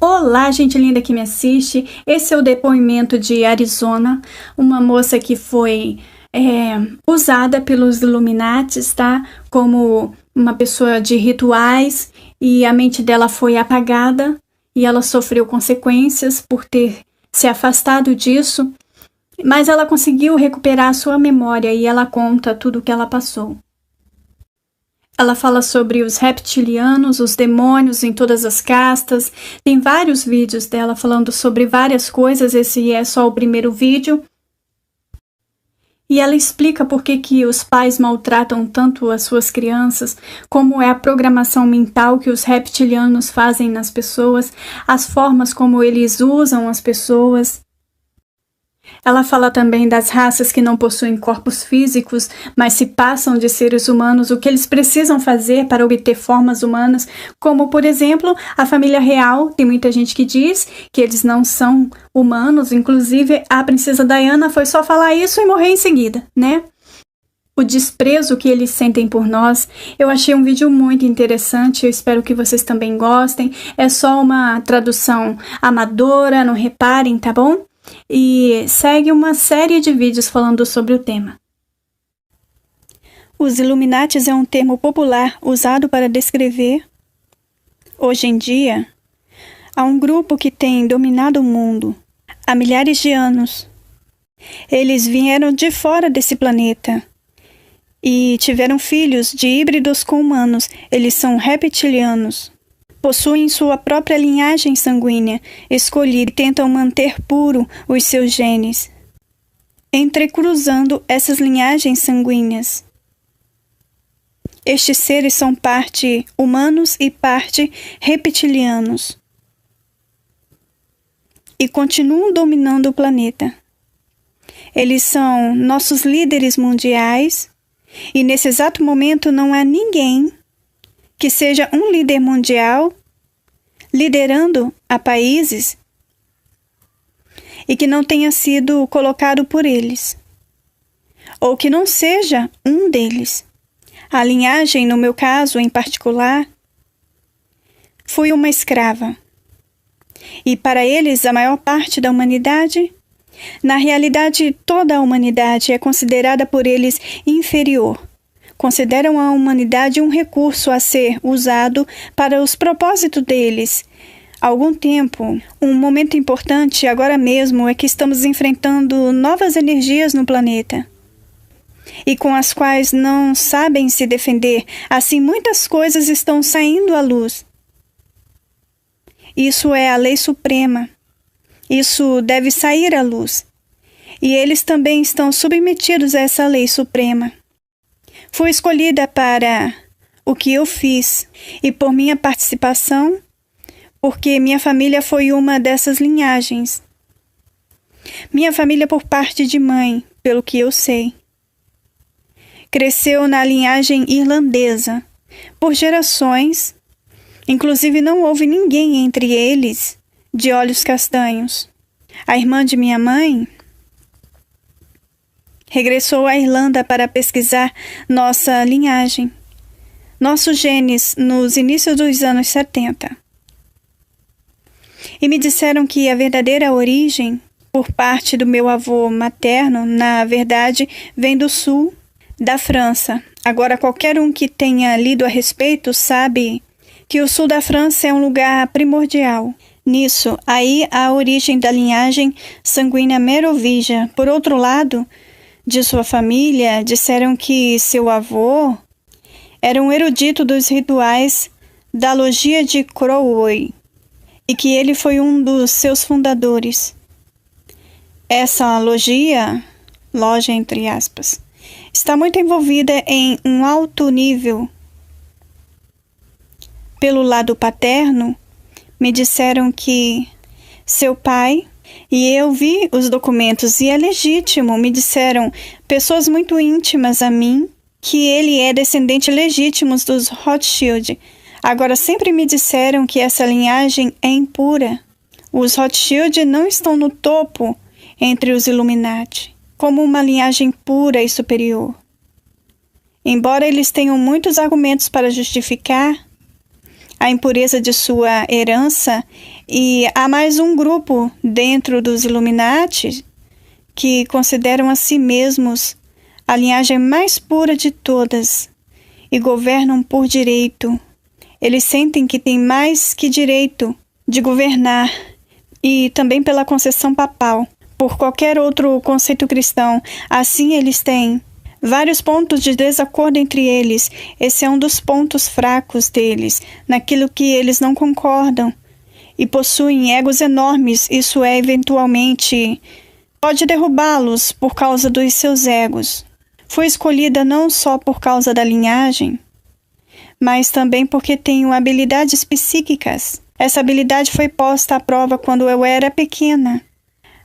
Olá, gente linda que me assiste. Esse é o depoimento de Arizona, uma moça que foi usada pelos Illuminatis, tá? Como uma pessoa de rituais, e a mente dela foi apagada e ela sofreu consequências por ter se afastado disso, mas ela conseguiu recuperar a sua memória e ela conta tudo o que ela passou. Ela fala sobre os reptilianos, os demônios em todas as castas. Tem vários vídeos dela falando sobre várias coisas. Esse é só o primeiro vídeo. E ela explica por que os pais maltratam tanto as suas crianças, como é a programação mental que os reptilianos fazem nas pessoas, as formas como eles usam as pessoas. Ela fala também das raças que não possuem corpos físicos, mas se passam de seres humanos, o que eles precisam fazer para obter formas humanas, como, por exemplo, a família real. Tem muita gente que diz que eles não são humanos, inclusive a princesa Diana foi só falar isso e morrer em seguida, né? O desprezo que eles sentem por nós. Eu achei um vídeo muito interessante, eu espero que vocês também gostem. É só uma tradução amadora, não reparem, tá bom? E segue uma série de vídeos falando sobre o tema. Os Illuminatis é um termo popular usado para descrever, hoje em dia, a um grupo que tem dominado o mundo há milhares de anos. Eles vieram de fora desse planeta e tiveram filhos de híbridos com humanos. Eles são reptilianos. Possuem sua própria linhagem sanguínea escolhida e tentam manter puro os seus genes, entrecruzando essas linhagens sanguíneas. Estes seres são parte humanos e parte reptilianos e continuam dominando o planeta. Eles são nossos líderes mundiais e nesse exato momento não há ninguém que seja um líder mundial, liderando a países, e que não tenha sido colocado por eles, ou que não seja um deles. A linhagem, no meu caso em particular, fui uma escrava. E para eles, a maior parte da humanidade, na realidade, toda a humanidade é considerada por eles inferior. Consideram a humanidade um recurso a ser usado para os propósitos deles. Há algum tempo, um momento importante agora mesmo é que estamos enfrentando novas energias no planeta e com as quais não sabem se defender. Assim, muitas coisas estão saindo à luz. Isso é a lei suprema. Isso deve sair à luz. E eles também estão submetidos a essa lei suprema. Fui escolhida para o que eu fiz e por minha participação, porque minha família foi uma dessas linhagens. Minha família por parte de mãe, pelo que eu sei, cresceu na linhagem irlandesa por gerações. Inclusive não houve ninguém entre eles de olhos castanhos. A irmã de minha mãe regressou à Irlanda para pesquisar nossa linhagem, nossos genes nos inícios dos anos 70. E me disseram que a verdadeira origem, por parte do meu avô materno, na verdade, vem do sul da França. Agora, qualquer um que tenha lido a respeito sabe que o sul da França é um lugar primordial. Nisso, aí a origem da linhagem sanguínea merovingia. Por outro lado, de sua família, disseram que seu avô era um erudito dos rituais da logia de Crowley e que ele foi um dos seus fundadores. Essa loja entre aspas, está muito envolvida em um alto nível. Pelo lado paterno, me disseram que seu pai, e eu vi os documentos e é legítimo, me disseram pessoas muito íntimas a mim, que ele é descendente legítimo dos Rothschild. Agora, sempre me disseram que essa linhagem é impura. Os Rothschild não estão no topo entre os Illuminati, como uma linhagem pura e superior. Embora eles tenham muitos argumentos para justificar a impureza de sua herança, e há mais um grupo dentro dos Illuminati que consideram a si mesmos a linhagem mais pura de todas e governam por direito. Eles sentem que têm mais que direito de governar, e também pela concessão papal, por qualquer outro conceito cristão. Assim, eles têm vários pontos de desacordo entre eles. Esse é um dos pontos fracos deles, naquilo que eles não concordam, e possuem egos enormes. Isso eventualmente pode derrubá-los por causa dos seus egos. Fui escolhida não só por causa da linhagem, mas também porque tenho habilidades psíquicas. Essa habilidade foi posta à prova quando eu era pequena.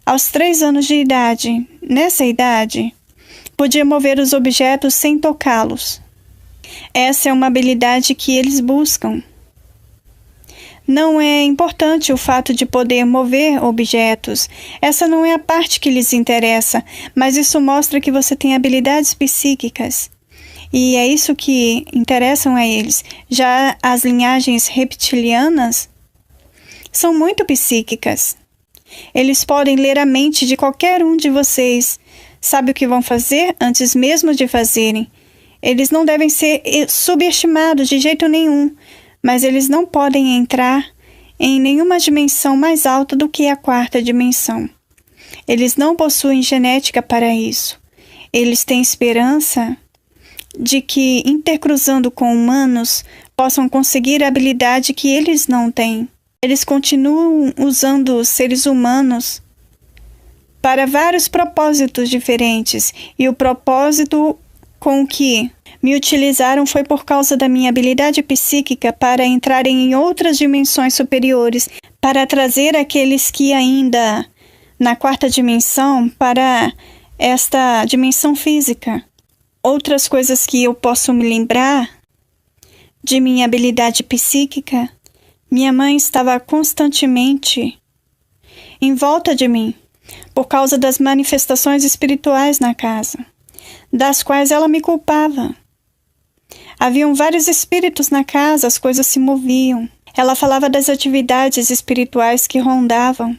Aos 3 anos de idade, nessa idade, podia mover os objetos sem tocá-los. Essa é uma habilidade que eles buscam. Não é importante o fato de poder mover objetos. Essa não é a parte que lhes interessa, mas isso mostra que você tem habilidades psíquicas. E é isso que interessam a eles. Já as linhagens reptilianas são muito psíquicas. Eles podem ler a mente de qualquer um de vocês. Sabe o que vão fazer antes mesmo de fazerem. Eles não devem ser subestimados de jeito nenhum, mas eles não podem entrar em nenhuma dimensão mais alta do que a 4ª dimensão. Eles não possuem genética para isso. Eles têm esperança de que, intercruzando com humanos, possam conseguir a habilidade que eles não têm. Eles continuam usando seres humanos para vários propósitos diferentes, e o propósito com que me utilizaram foi por causa da minha habilidade psíquica para entrarem em outras dimensões superiores, para trazer aqueles que ainda na 4ª dimensão para esta dimensão física. Outras coisas que eu posso me lembrar de minha habilidade psíquica: minha mãe estava constantemente em volta de mim, por causa das manifestações espirituais na casa, das quais ela me culpava. Haviam vários espíritos na casa, as coisas se moviam. Ela falava das atividades espirituais que rondavam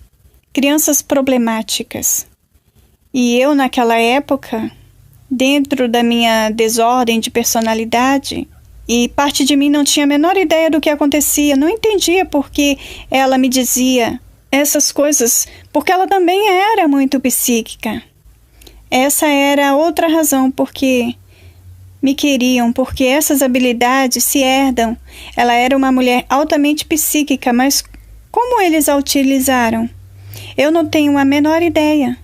crianças problemáticas. E eu, naquela época, dentro da minha desordem de personalidade, e parte de mim não tinha a menor ideia do que acontecia, não entendia por que ela me dizia essas coisas, porque ela também era muito psíquica. Essa era outra razão porque me queriam, porque essas habilidades se herdam. Ela era uma mulher altamente psíquica, mas como eles a utilizaram? Eu não tenho a menor ideia,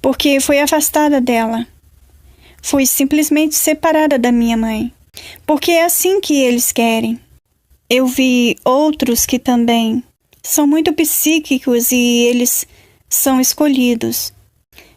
porque fui afastada dela. Fui simplesmente separada da minha mãe, porque é assim que eles querem. Eu vi outros que também são muito psíquicos e eles são escolhidos.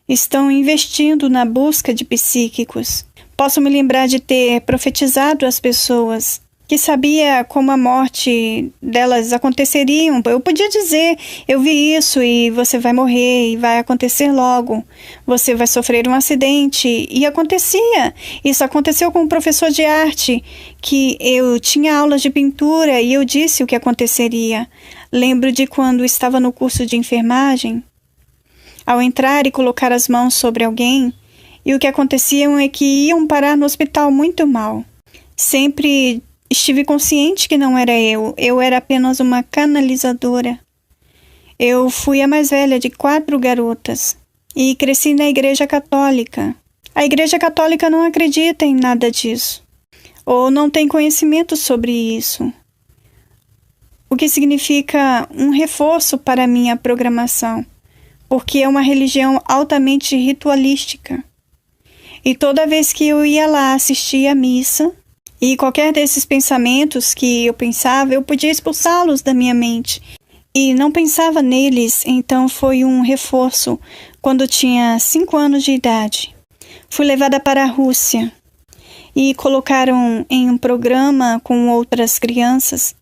Estão investindo na busca de psíquicos. Posso me lembrar de ter profetizado às pessoas que sabia como a morte delas aconteceria. Eu podia dizer, eu vi isso e você vai morrer e vai acontecer logo. Você vai sofrer um acidente. E acontecia. Isso aconteceu com um professor de arte, que eu tinha aulas de pintura e eu disse o que aconteceria. Lembro de quando estava no curso de enfermagem, ao entrar e colocar as mãos sobre alguém, e o que acontecia é que iam parar no hospital muito mal. Sempre estive consciente que não era eu era apenas uma canalizadora. Eu fui a mais velha de 4 garotas e cresci na Igreja Católica. A Igreja Católica não acredita em nada disso, ou não tem conhecimento sobre isso, o que significa um reforço para a minha programação, porque é uma religião altamente ritualística. E toda vez que eu ia lá assistir à missa, e qualquer desses pensamentos que eu pensava, eu podia expulsá-los da minha mente. E não pensava neles, então foi um reforço quando tinha 5 anos de idade. Fui levada para a Rússia e colocaram em um programa com outras crianças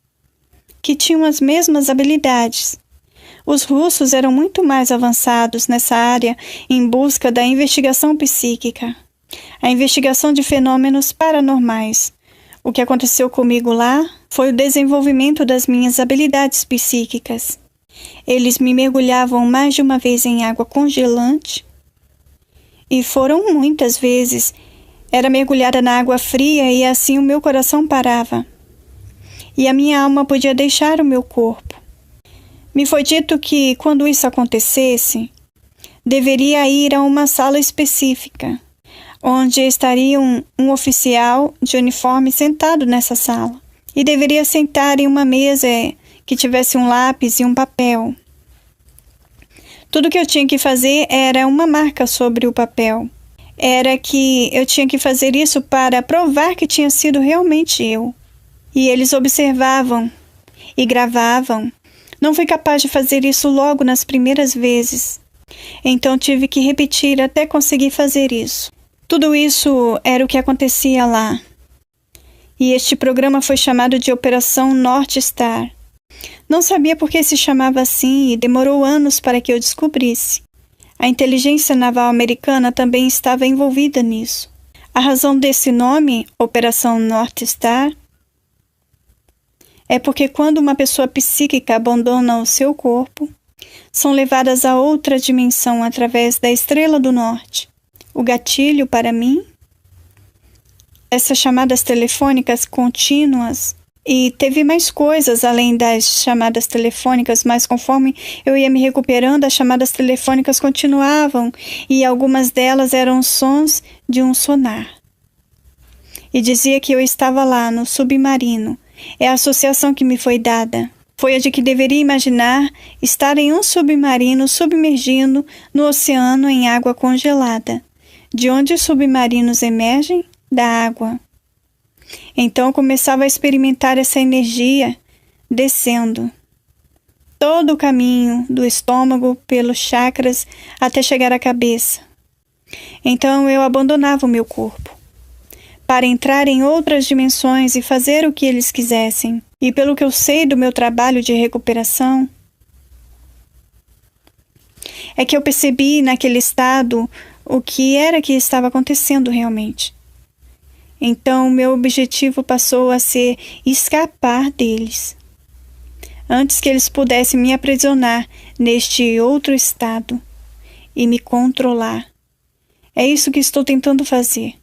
que tinham as mesmas habilidades. Os russos eram muito mais avançados nessa área em busca da investigação psíquica, a investigação de fenômenos paranormais. O que aconteceu comigo lá foi o desenvolvimento das minhas habilidades psíquicas. Eles me mergulhavam mais de uma vez em água congelante, e foram muitas vezes. Era mergulhada na água fria e assim o meu coração parava. E a minha alma podia deixar o meu corpo. Me foi dito que, quando isso acontecesse, deveria ir a uma sala específica, onde estaria um oficial de uniforme sentado nessa sala. E deveria sentar em uma mesa que tivesse um lápis e um papel. Tudo que eu tinha que fazer era uma marca sobre o papel. Era que eu tinha que fazer isso para provar que tinha sido realmente eu. E eles observavam e gravavam. Não fui capaz de fazer isso logo nas primeiras vezes. Então tive que repetir até conseguir fazer isso. Tudo isso era o que acontecia lá. E este programa foi chamado de Operação North Star. Não sabia por que se chamava assim e demorou anos para que eu descobrisse. A inteligência naval americana também estava envolvida nisso. A razão desse nome, Operação North Star, é porque quando uma pessoa psíquica abandona o seu corpo, são levadas a outra dimensão através da Estrela do Norte. O gatilho, para mim, essas chamadas telefônicas contínuas, e teve mais coisas além das chamadas telefônicas, mas conforme eu ia me recuperando, as chamadas telefônicas continuavam, e algumas delas eram sons de um sonar. E dizia que eu estava lá, no submarino. É a associação que me foi dada. Foi a de que deveria imaginar estar em um submarino submergindo no oceano em água congelada. De onde os submarinos emergem? Da água. Então eu começava a experimentar essa energia descendo todo o caminho do estômago pelos chakras até chegar à cabeça. Então eu abandonava o meu corpo para entrar em outras dimensões e fazer o que eles quisessem. E pelo que eu sei do meu trabalho de recuperação, é que eu percebi naquele estado o que era que estava acontecendo realmente. Então, meu objetivo passou a ser escapar deles, antes que eles pudessem me aprisionar neste outro estado e me controlar. É isso que estou tentando fazer.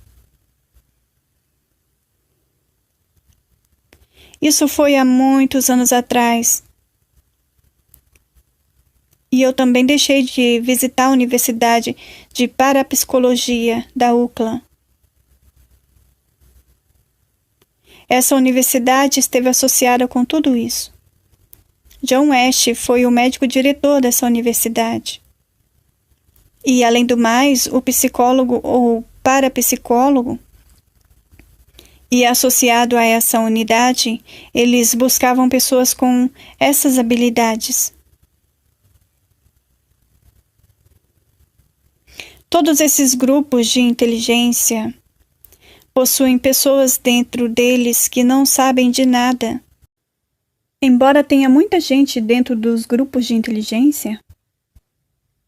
Isso foi há muitos anos atrás. E eu também deixei de visitar a Universidade de Parapsicologia da UCLA. Essa universidade esteve associada com tudo isso. John West foi o médico diretor dessa universidade. E, além do mais, o psicólogo ou parapsicólogo, e associado a essa unidade, eles buscavam pessoas com essas habilidades. Todos esses grupos de inteligência possuem pessoas dentro deles que não sabem de nada. Embora tenha muita gente dentro dos grupos de inteligência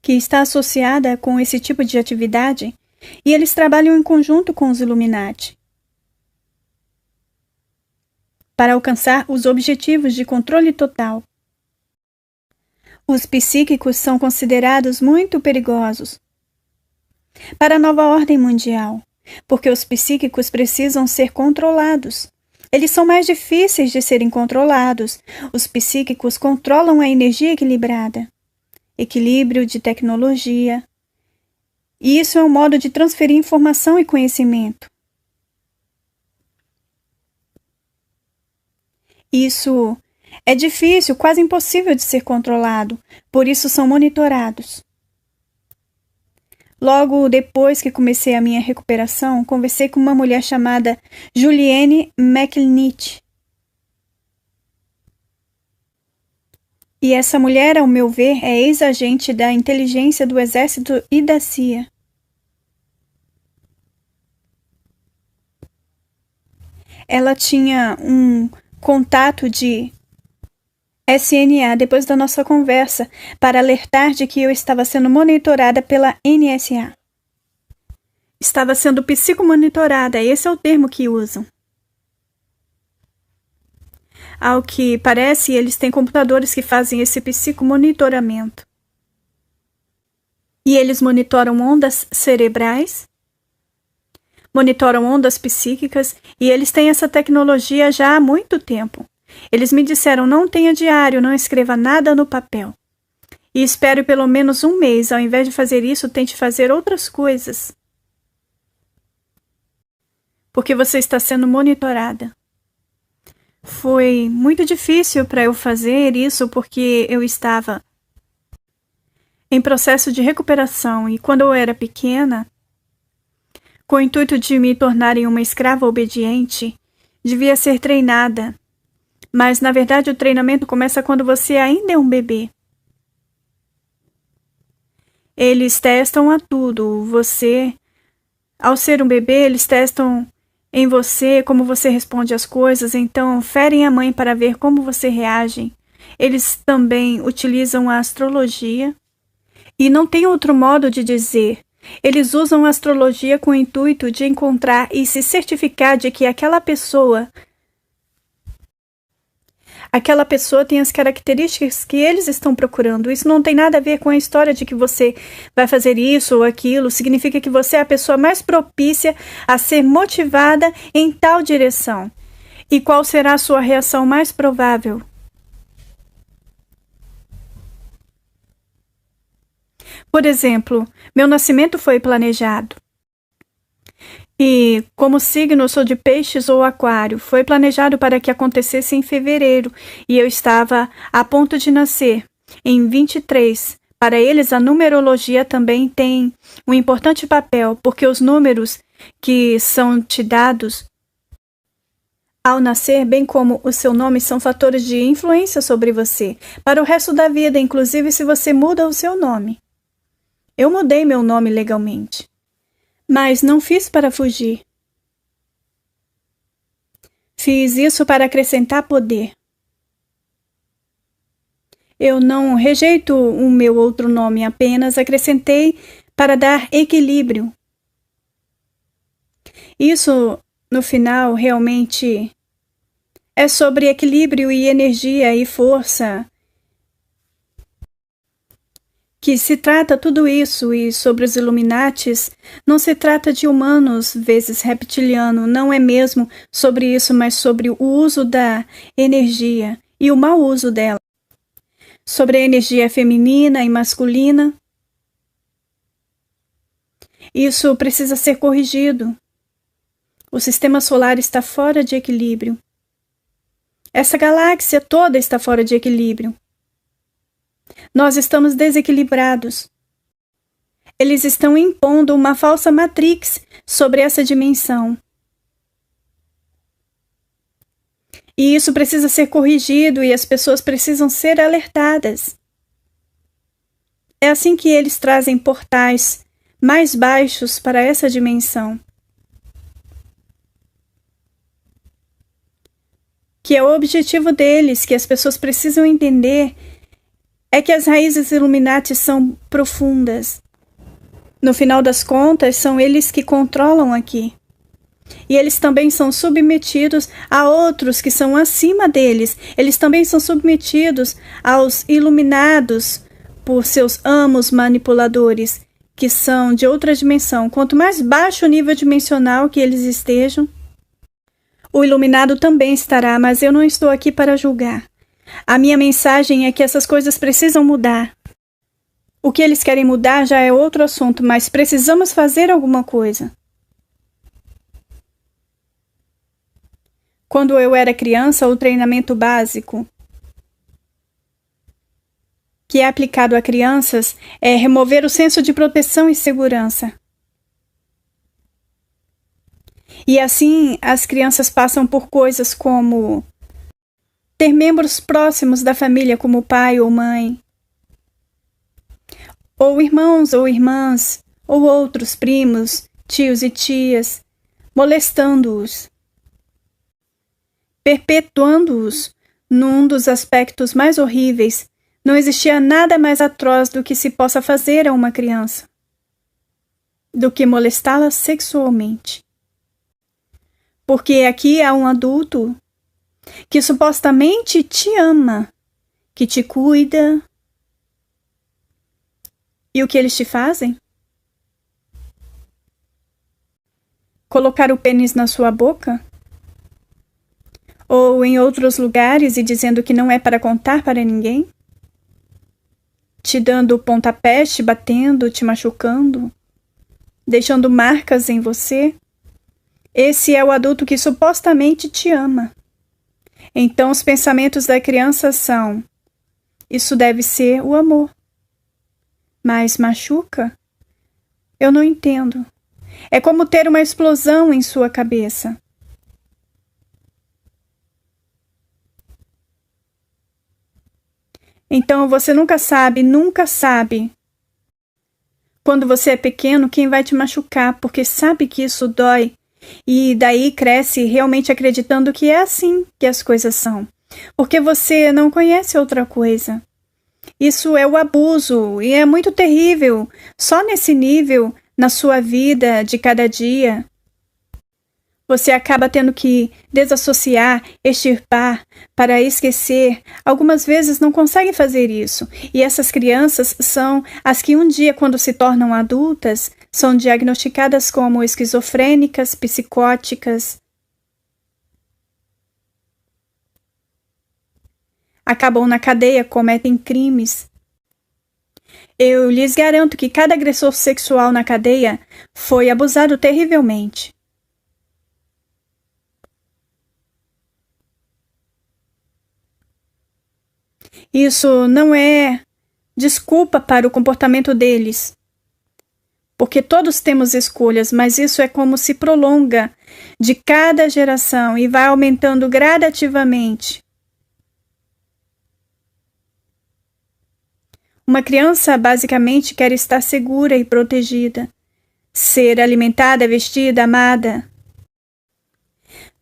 que está associada com esse tipo de atividade, e eles trabalham em conjunto com os Illuminati para alcançar os objetivos de controle total. Os psíquicos são considerados muito perigosos para a nova ordem mundial, porque os psíquicos precisam ser controlados. Eles são mais difíceis de serem controlados. Os psíquicos controlam a energia equilibrada, equilíbrio de tecnologia. E isso é um modo de transferir informação e conhecimento. Isso é difícil, quase impossível de ser controlado, por isso são monitorados. Logo depois que comecei a minha recuperação, conversei com uma mulher chamada Juliane McNitt. E essa mulher, ao meu ver, é ex-agente da inteligência do Exército e da CIA. Ela tinha um contato de SNA depois da nossa conversa para alertar de que eu estava sendo monitorada pela NSA. Estava sendo psicomonitorada, esse é o termo que usam. Ao que parece, eles têm computadores que fazem esse psicomonitoramento. E eles monitoram ondas cerebrais, monitoram ondas psíquicas, e eles têm essa tecnologia já há muito tempo. Eles me disseram, não tenha diário, não escreva nada no papel. E espere pelo menos um mês. Ao invés de fazer isso, tente fazer outras coisas. Porque você está sendo monitorada. Foi muito difícil para eu fazer isso porque eu estava em processo de recuperação e quando eu era pequena, com o intuito de me tornar uma escrava obediente, devia ser treinada. Mas, na verdade, o treinamento começa quando você ainda é um bebê. Eles testam a tudo. Você, ao ser um bebê, eles testam em você como você responde às coisas, então ferem a mãe para ver como você reage. Eles também utilizam a astrologia. E não tem outro modo de dizer. Eles usam a astrologia com o intuito de encontrar e se certificar de que aquela pessoa tem as características que eles estão procurando. Isso não tem nada a ver com a história de que você vai fazer isso ou aquilo. Significa que você é a pessoa mais propícia a ser motivada em tal direção. E qual será a sua reação mais provável? Por exemplo, meu nascimento foi planejado. E, como signo, sou de peixes ou aquário. Foi planejado para que acontecesse em fevereiro, e eu estava a ponto de nascer, em 23. Para eles, a numerologia também tem um importante papel, porque os números que são te dados ao nascer, bem como o seu nome, são fatores de influência sobre você, para o resto da vida, inclusive se você muda o seu nome. Eu mudei meu nome legalmente. Mas não fiz para fugir. Fiz isso para acrescentar poder. Eu não rejeito o meu outro nome, apenas acrescentei para dar equilíbrio. Isso, no final, realmente é sobre equilíbrio e energia e força. Que se trata tudo isso, e sobre os Illuminatis, não se trata de humanos vezes reptiliano, não é mesmo sobre isso, mas sobre o uso da energia e o mau uso dela. Sobre a energia feminina e masculina. Isso precisa ser corrigido. O sistema solar está fora de equilíbrio. Essa galáxia toda está fora de equilíbrio. Nós estamos desequilibrados. Eles estão impondo uma falsa matrix sobre essa dimensão. E isso precisa ser corrigido e as pessoas precisam ser alertadas. É assim que eles trazem portais mais baixos para essa dimensão. Que é o objetivo deles, que as pessoas precisam entender é que as raízes Illuminati são profundas. No final das contas, são eles que controlam aqui. E eles também são submetidos a outros que são acima deles. Eles também são submetidos aos iluminados por seus amos manipuladores, que são de outra dimensão. Quanto mais baixo o nível dimensional que eles estejam, o iluminado também estará, mas eu não estou aqui para julgar. A minha mensagem é que essas coisas precisam mudar. O que eles querem mudar já é outro assunto, mas precisamos fazer alguma coisa. Quando eu era criança, o treinamento básico que é aplicado a crianças é remover o senso de proteção e segurança. E assim, as crianças passam por coisas como ter membros próximos da família como pai ou mãe, ou irmãos ou irmãs, ou outros primos, tios e tias, molestando-os, perpetuando-os num dos aspectos mais horríveis. Não existia nada mais atroz do que se possa fazer a uma criança, do que molestá-la sexualmente. Porque aqui há um adulto que supostamente te ama, que te cuida. E o que eles te fazem? Colocar o pênis na sua boca? Ou em outros lugares e dizendo que não é para contar para ninguém? Te dando pontapés, te batendo, te machucando, deixando marcas em você? Esse é o adulto que supostamente te ama. Então os pensamentos da criança são: isso deve ser o amor. Mas machuca? Eu não entendo. É como ter uma explosão em sua cabeça. Então você nunca sabe, quando você é pequeno, quem vai te machucar, porque sabe que isso dói. E daí cresce realmente acreditando que é assim que as coisas são. Porque você não conhece outra coisa. Isso é o abuso e é muito terrível. Só nesse nível, na sua vida de cada dia, você acaba tendo que desassociar, extirpar, para esquecer. Algumas vezes não consegue fazer isso. E essas crianças são as que um dia, quando se tornam adultas, são diagnosticadas como esquizofrênicas, psicóticas. Acabam na cadeia, cometem crimes. Eu lhes garanto que cada agressor sexual na cadeia foi abusado terrivelmente. Isso não é desculpa para o comportamento deles, porque todos temos escolhas, mas isso é como se prolonga de cada geração e vai aumentando gradativamente. Uma criança basicamente quer estar segura e protegida, ser alimentada, vestida, amada.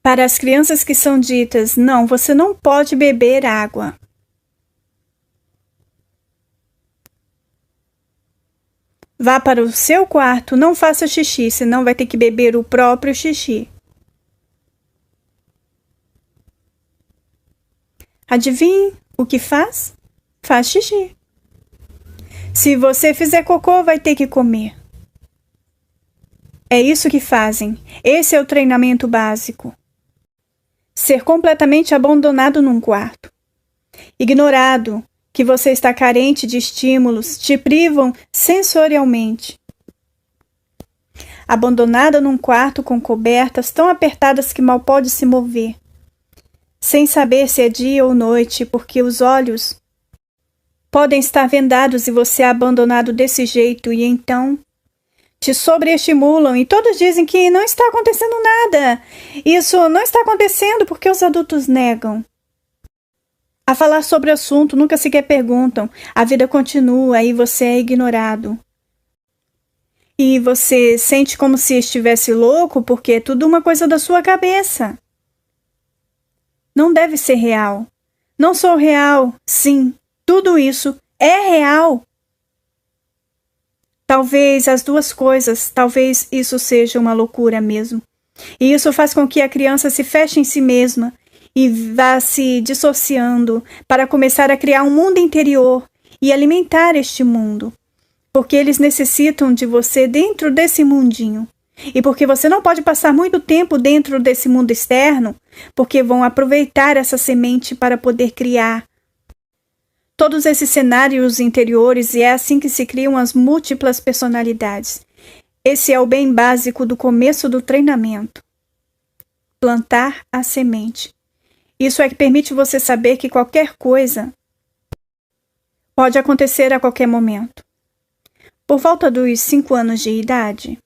Para as crianças que são ditas, não, você não pode beber água. Vá para o seu quarto, não faça xixi, senão vai ter que beber o próprio xixi. Adivinhe o que faz? Faz xixi. Se você fizer cocô, vai ter que comer. É isso que fazem. Esse é o treinamento básico. Ser completamente abandonado num quarto. Ignorado, que você está carente de estímulos, te privam sensorialmente. Abandonada num quarto com cobertas tão apertadas que mal pode se mover. Sem saber se é dia ou noite, porque os olhos podem estar vendados e você é abandonado desse jeito, e então te sobreestimulam e todos dizem que não está acontecendo nada. Isso não está acontecendo porque os adultos negam. A falar sobre o assunto, nunca sequer perguntam. A vida continua e você é ignorado. E você sente como se estivesse louco porque é tudo uma coisa da sua cabeça. Não deve ser real. Não sou real, sim. Tudo isso é real. Talvez as duas coisas, talvez isso seja uma loucura mesmo. E isso faz com que a criança se feche em si mesma e vá se dissociando para começar a criar um mundo interior e alimentar este mundo. Porque eles necessitam de você dentro desse mundinho. E porque você não pode passar muito tempo dentro desse mundo externo, porque vão aproveitar essa semente para poder criar todos esses cenários interiores, e é assim que se criam as múltiplas personalidades. Esse é o bem básico do começo do treinamento. Plantar a semente. Isso é que permite você saber que qualquer coisa pode acontecer a qualquer momento. Por volta dos 5 anos de idade,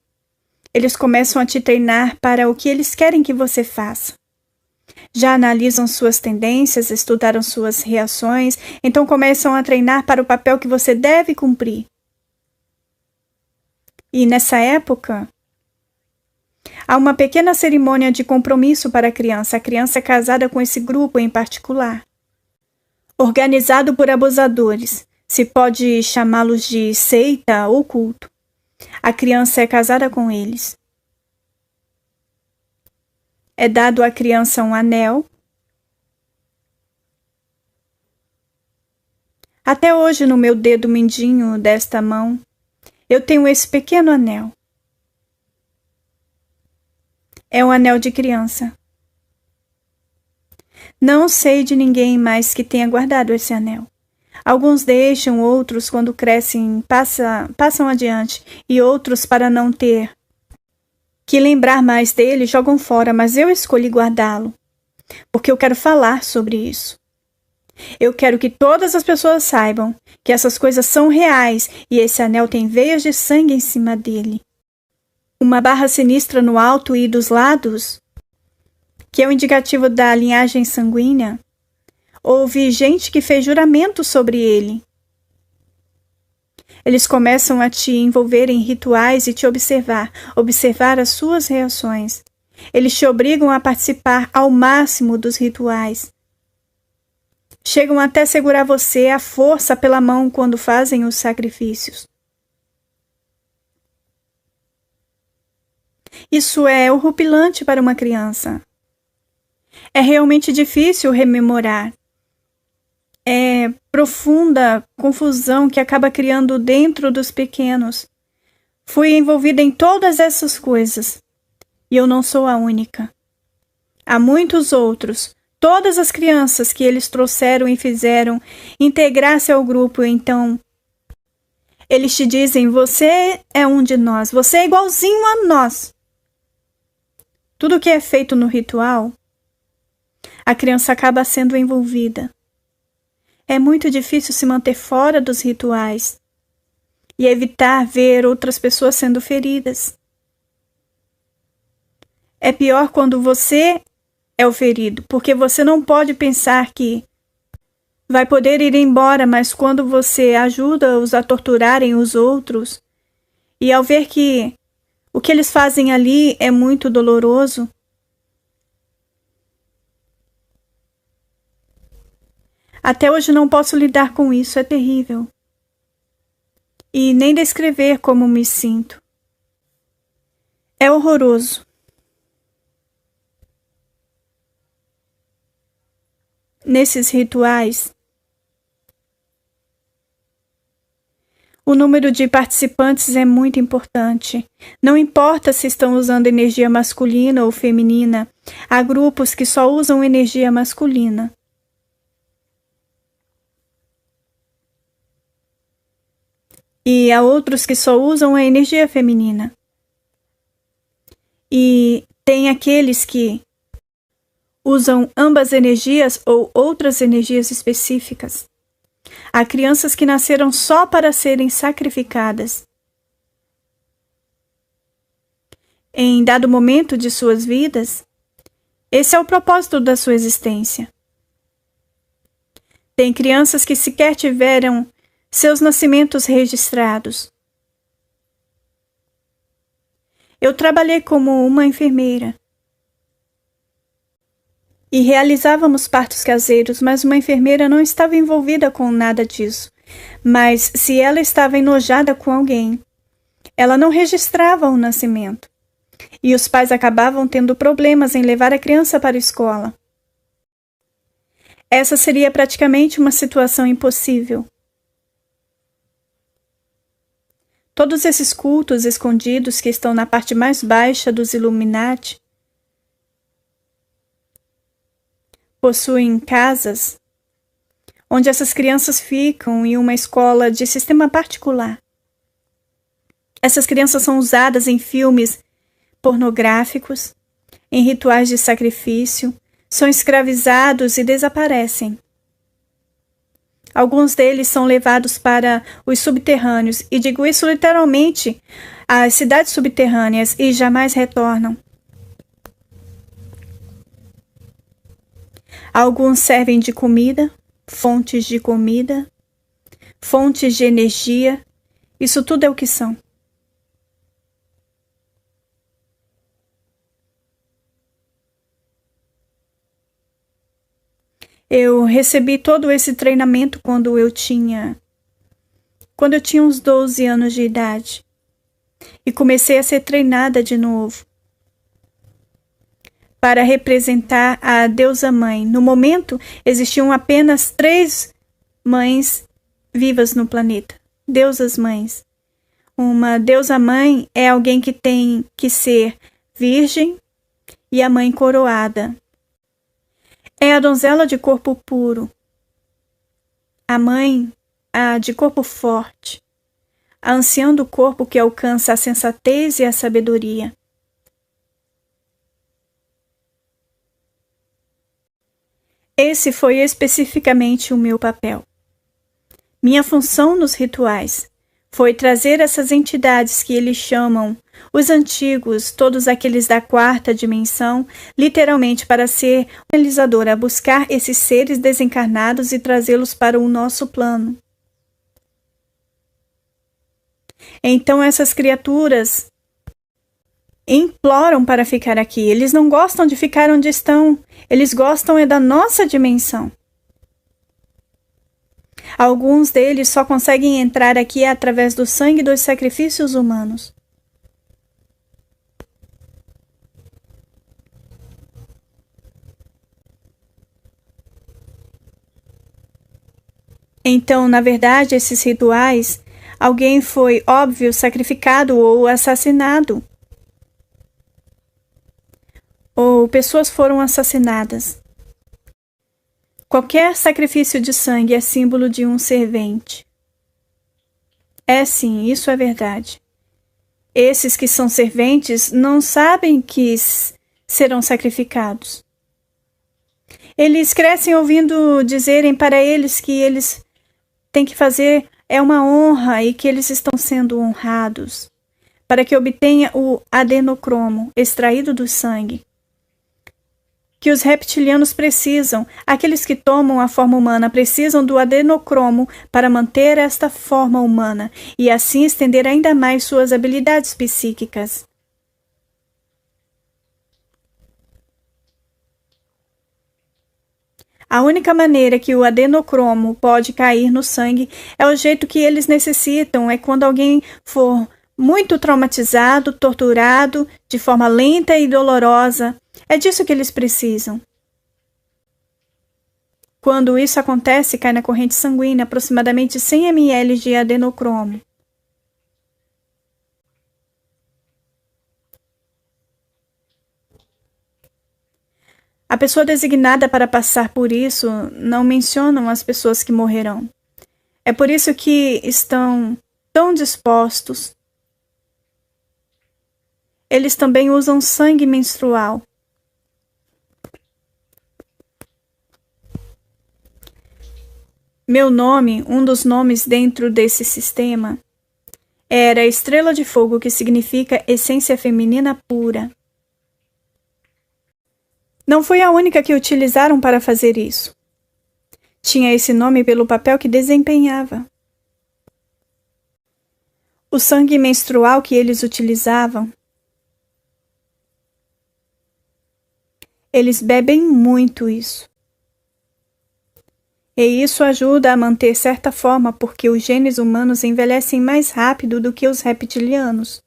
eles começam a te treinar para o que eles querem que você faça. Já analisam suas tendências, estudaram suas reações, então começam a treinar para o papel que você deve cumprir. E nessa época, há uma pequena cerimônia de compromisso para a criança é casada com esse grupo em particular. Organizado por abusadores, se pode chamá-los de seita ou culto. A criança é casada com eles. É dado à criança um anel Até hoje, no meu dedo mindinho desta mão, eu tenho esse pequeno anel. É um anel de criança. Não sei de ninguém mais que tenha guardado esse anel. Alguns deixam, outros, quando crescem, passam adiante, e outros, para não ter que lembrar mais dele, jogam fora, mas eu escolhi guardá-lo, porque eu quero falar sobre isso. Eu quero que todas as pessoas saibam que essas coisas são reais e esse anel tem veias de sangue em cima dele. Uma barra sinistra no alto e dos lados, que é o indicativo da linhagem sanguínea. Houve gente que fez juramento sobre ele. Eles começam a te envolver em rituais e te observar as suas reações. Eles te obrigam a participar ao máximo dos rituais. Chegam até segurar você à força pela mão quando fazem os sacrifícios. Isso é horripilante para uma criança. É realmente difícil rememorar. É profunda confusão que acaba criando dentro dos pequenos. Fui envolvida em todas essas coisas. E eu não sou a única. Há muitos outros. Todas as crianças que eles trouxeram e fizeram integrar-se ao grupo, então eles te dizem, você é um de nós, você é igualzinho a nós. Tudo que é feito no ritual, a criança acaba sendo envolvida. É muito difícil se manter fora dos rituais e evitar ver outras pessoas sendo feridas. É pior quando você é o ferido, porque você não pode pensar que vai poder ir embora, mas quando você ajuda-os a torturarem os outros, e ao ver que o que eles fazem ali é muito doloroso, até hoje não posso lidar com isso, é terrível. E nem descrever como me sinto. É horroroso. Nesses rituais, o número de participantes é muito importante. Não importa se estão usando energia masculina ou feminina, há grupos que só usam energia masculina. E há outros que só usam a energia feminina. E tem aqueles que usam ambas energias ou outras energias específicas. Há crianças que nasceram só para serem sacrificadas. Em dado momento de suas vidas, esse é o propósito da sua existência. Tem crianças que sequer tiveram seus nascimentos registrados. Eu trabalhei como uma enfermeira e realizávamos partos caseiros, mas uma enfermeira não estava envolvida com nada disso. Mas se ela estava enojada com alguém, ela não registrava o nascimento. E os pais acabavam tendo problemas em levar a criança para a escola. Essa seria praticamente uma situação impossível. Todos esses cultos escondidos que estão na parte mais baixa dos Illuminati possuem casas onde essas crianças ficam em uma escola de sistema particular. Essas crianças são usadas em filmes pornográficos, em rituais de sacrifício, são escravizados e desaparecem. Alguns deles são levados para os subterrâneos, e digo isso literalmente, às cidades subterrâneas, e jamais retornam. Alguns servem de comida, fontes de energia, isso tudo é o que são. Eu recebi todo esse treinamento quando eu tinha uns 12 anos de idade. E comecei a ser treinada de novo para representar a deusa mãe. No momento, existiam apenas 3 mães vivas no planeta. Deusas mães. Uma deusa mãe é alguém que tem que ser virgem e a mãe coroada. É a donzela de corpo puro. A mãe, a de corpo forte. A anciã do corpo que alcança a sensatez e a sabedoria. Esse foi especificamente o meu papel. Minha função nos rituais foi trazer essas entidades que eles chamam os antigos, todos aqueles da quarta dimensão, literalmente para ser um realizador, a buscar esses seres desencarnados e trazê-los para o nosso plano. Então essas criaturas imploram para ficar aqui. Eles não gostam de ficar onde estão. Eles gostam é da nossa dimensão. Alguns deles só conseguem entrar aqui através do sangue dos sacrifícios humanos. Então, na verdade, esses rituais, alguém foi, óbvio, sacrificado ou assassinado. Ou pessoas foram assassinadas. Qualquer sacrifício de sangue é símbolo de um servente. É sim, isso é verdade. Esses que são serventes não sabem que serão sacrificados. Eles crescem ouvindo dizerem para eles que eles têm que fazer é uma honra e que eles estão sendo honrados para que obtenha o adenocromo extraído do sangue. Que os reptilianos precisam, aqueles que tomam a forma humana precisam do adenocromo para manter esta forma humana e assim estender ainda mais suas habilidades psíquicas. A única maneira que o adenocromo pode cair no sangue é o jeito que eles necessitam, é quando alguém for muito traumatizado, torturado, de forma lenta e dolorosa. É disso que eles precisam. Quando isso acontece, cai na corrente sanguínea aproximadamente 100 ml de adenocromo. A pessoa designada para passar por isso não mencionam as pessoas que morrerão. É por isso que estão tão dispostos. Eles também usam sangue menstrual. Meu nome, um dos nomes dentro desse sistema, era Estrela de Fogo, que significa essência feminina pura. Não fui a única que utilizaram para fazer isso. Tinha esse nome pelo papel que desempenhava. O sangue menstrual que eles utilizavam, eles bebem muito isso. E isso ajuda a manter certa forma porque os genes humanos envelhecem mais rápido do que os reptilianos.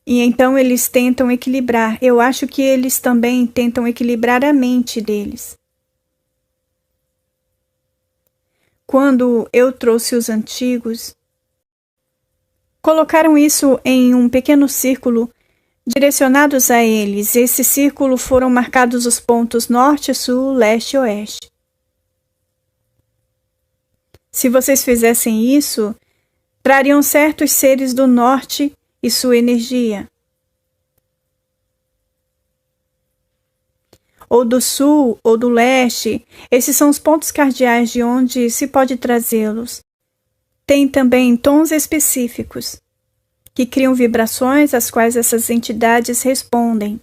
E então eles tentam equilibrar. Eu acho que eles também tentam equilibrar a mente deles. Quando eu trouxe os antigos, colocaram isso em um pequeno círculo direcionados a eles. Esse círculo foram marcados os pontos norte, sul, leste e oeste. Se vocês fizessem isso, trariam certos seres do norte e sua energia. Ou do sul ou do leste, esses são os pontos cardeais de onde se pode trazê-los. Tem também tons específicos, que criam vibrações às quais essas entidades respondem.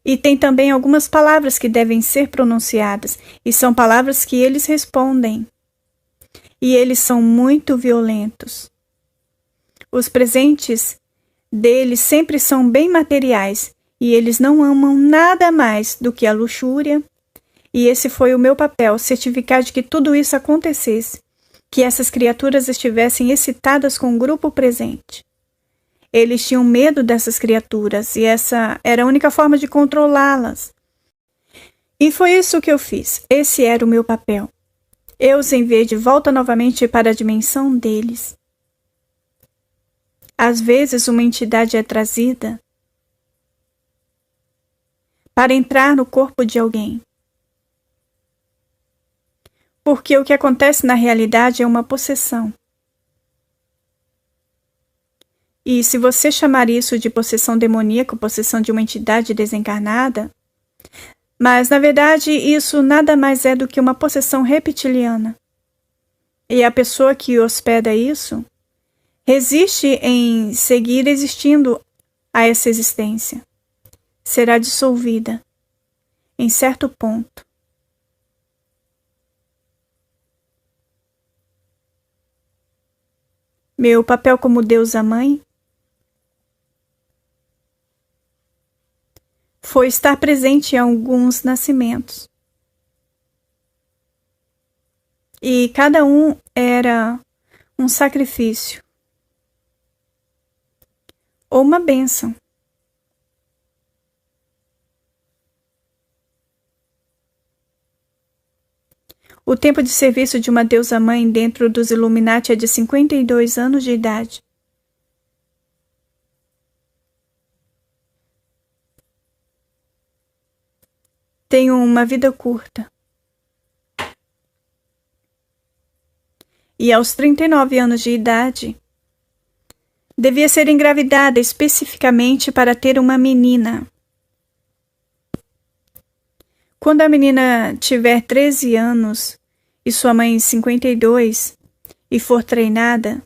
E tem também algumas palavras que devem ser pronunciadas, e são palavras que eles respondem. E eles são muito violentos. Os presentes deles sempre são bem materiais, e eles não amam nada mais do que a luxúria. E esse foi o meu papel, certificar de que tudo isso acontecesse, que essas criaturas estivessem excitadas com o grupo presente. Eles tinham medo dessas criaturas e essa era a única forma de controlá-las. E foi isso que eu fiz. Esse era o meu papel. Eu os enviei de volta novamente para a dimensão deles. Às vezes, uma entidade é trazida para entrar no corpo de alguém. Porque o que acontece na realidade é uma possessão. E se você chamar isso de possessão demoníaca, possessão de uma entidade desencarnada, mas na verdade isso nada mais é do que uma possessão reptiliana. E a pessoa que hospeda isso resiste em seguir existindo a essa existência. Será dissolvida em certo ponto. Meu papel como deusa mãe foi estar presente em alguns nascimentos. E cada um era um sacrifício ou uma bênção. O tempo de serviço de uma deusa-mãe dentro dos Illuminati é de 52 anos de idade. Tenho uma vida curta. E aos 39 anos de idade, devia ser engravidada especificamente para ter uma menina. Quando a menina tiver 13 anos e sua mãe 52 e for treinada,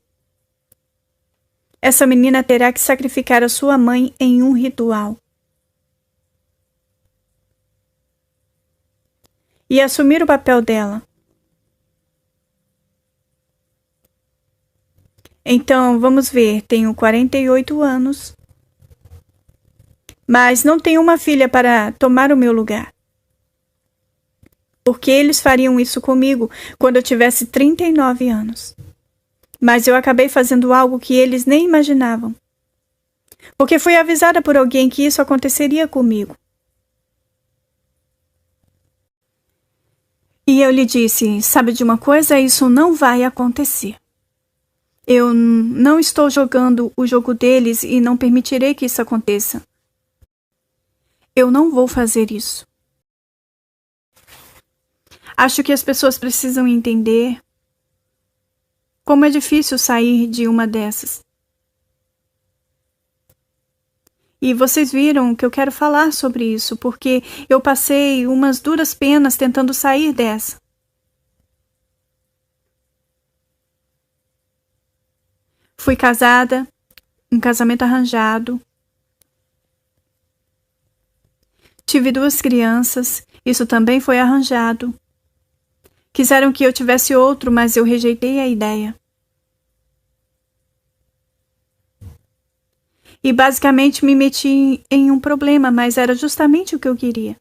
essa menina terá que sacrificar a sua mãe em um ritual. E assumir o papel dela. Então, vamos ver, tenho 48 anos, mas não tenho uma filha para tomar o meu lugar. Porque eles fariam isso comigo quando eu tivesse 39 anos. Mas eu acabei fazendo algo que eles nem imaginavam. Porque fui avisada por alguém que isso aconteceria comigo. E eu lhe disse, sabe de uma coisa? Isso não vai acontecer. Eu não estou jogando o jogo deles e não permitirei que isso aconteça. Eu não vou fazer isso. Acho que as pessoas precisam entender como é difícil sair de uma dessas. E vocês viram que eu quero falar sobre isso, porque eu passei umas duras penas tentando sair dessa. Fui casada, um casamento arranjado. Tive 2 crianças, isso também foi arranjado. Quiseram que eu tivesse outro, mas eu rejeitei a ideia. E basicamente me meti em um problema, mas era justamente o que eu queria.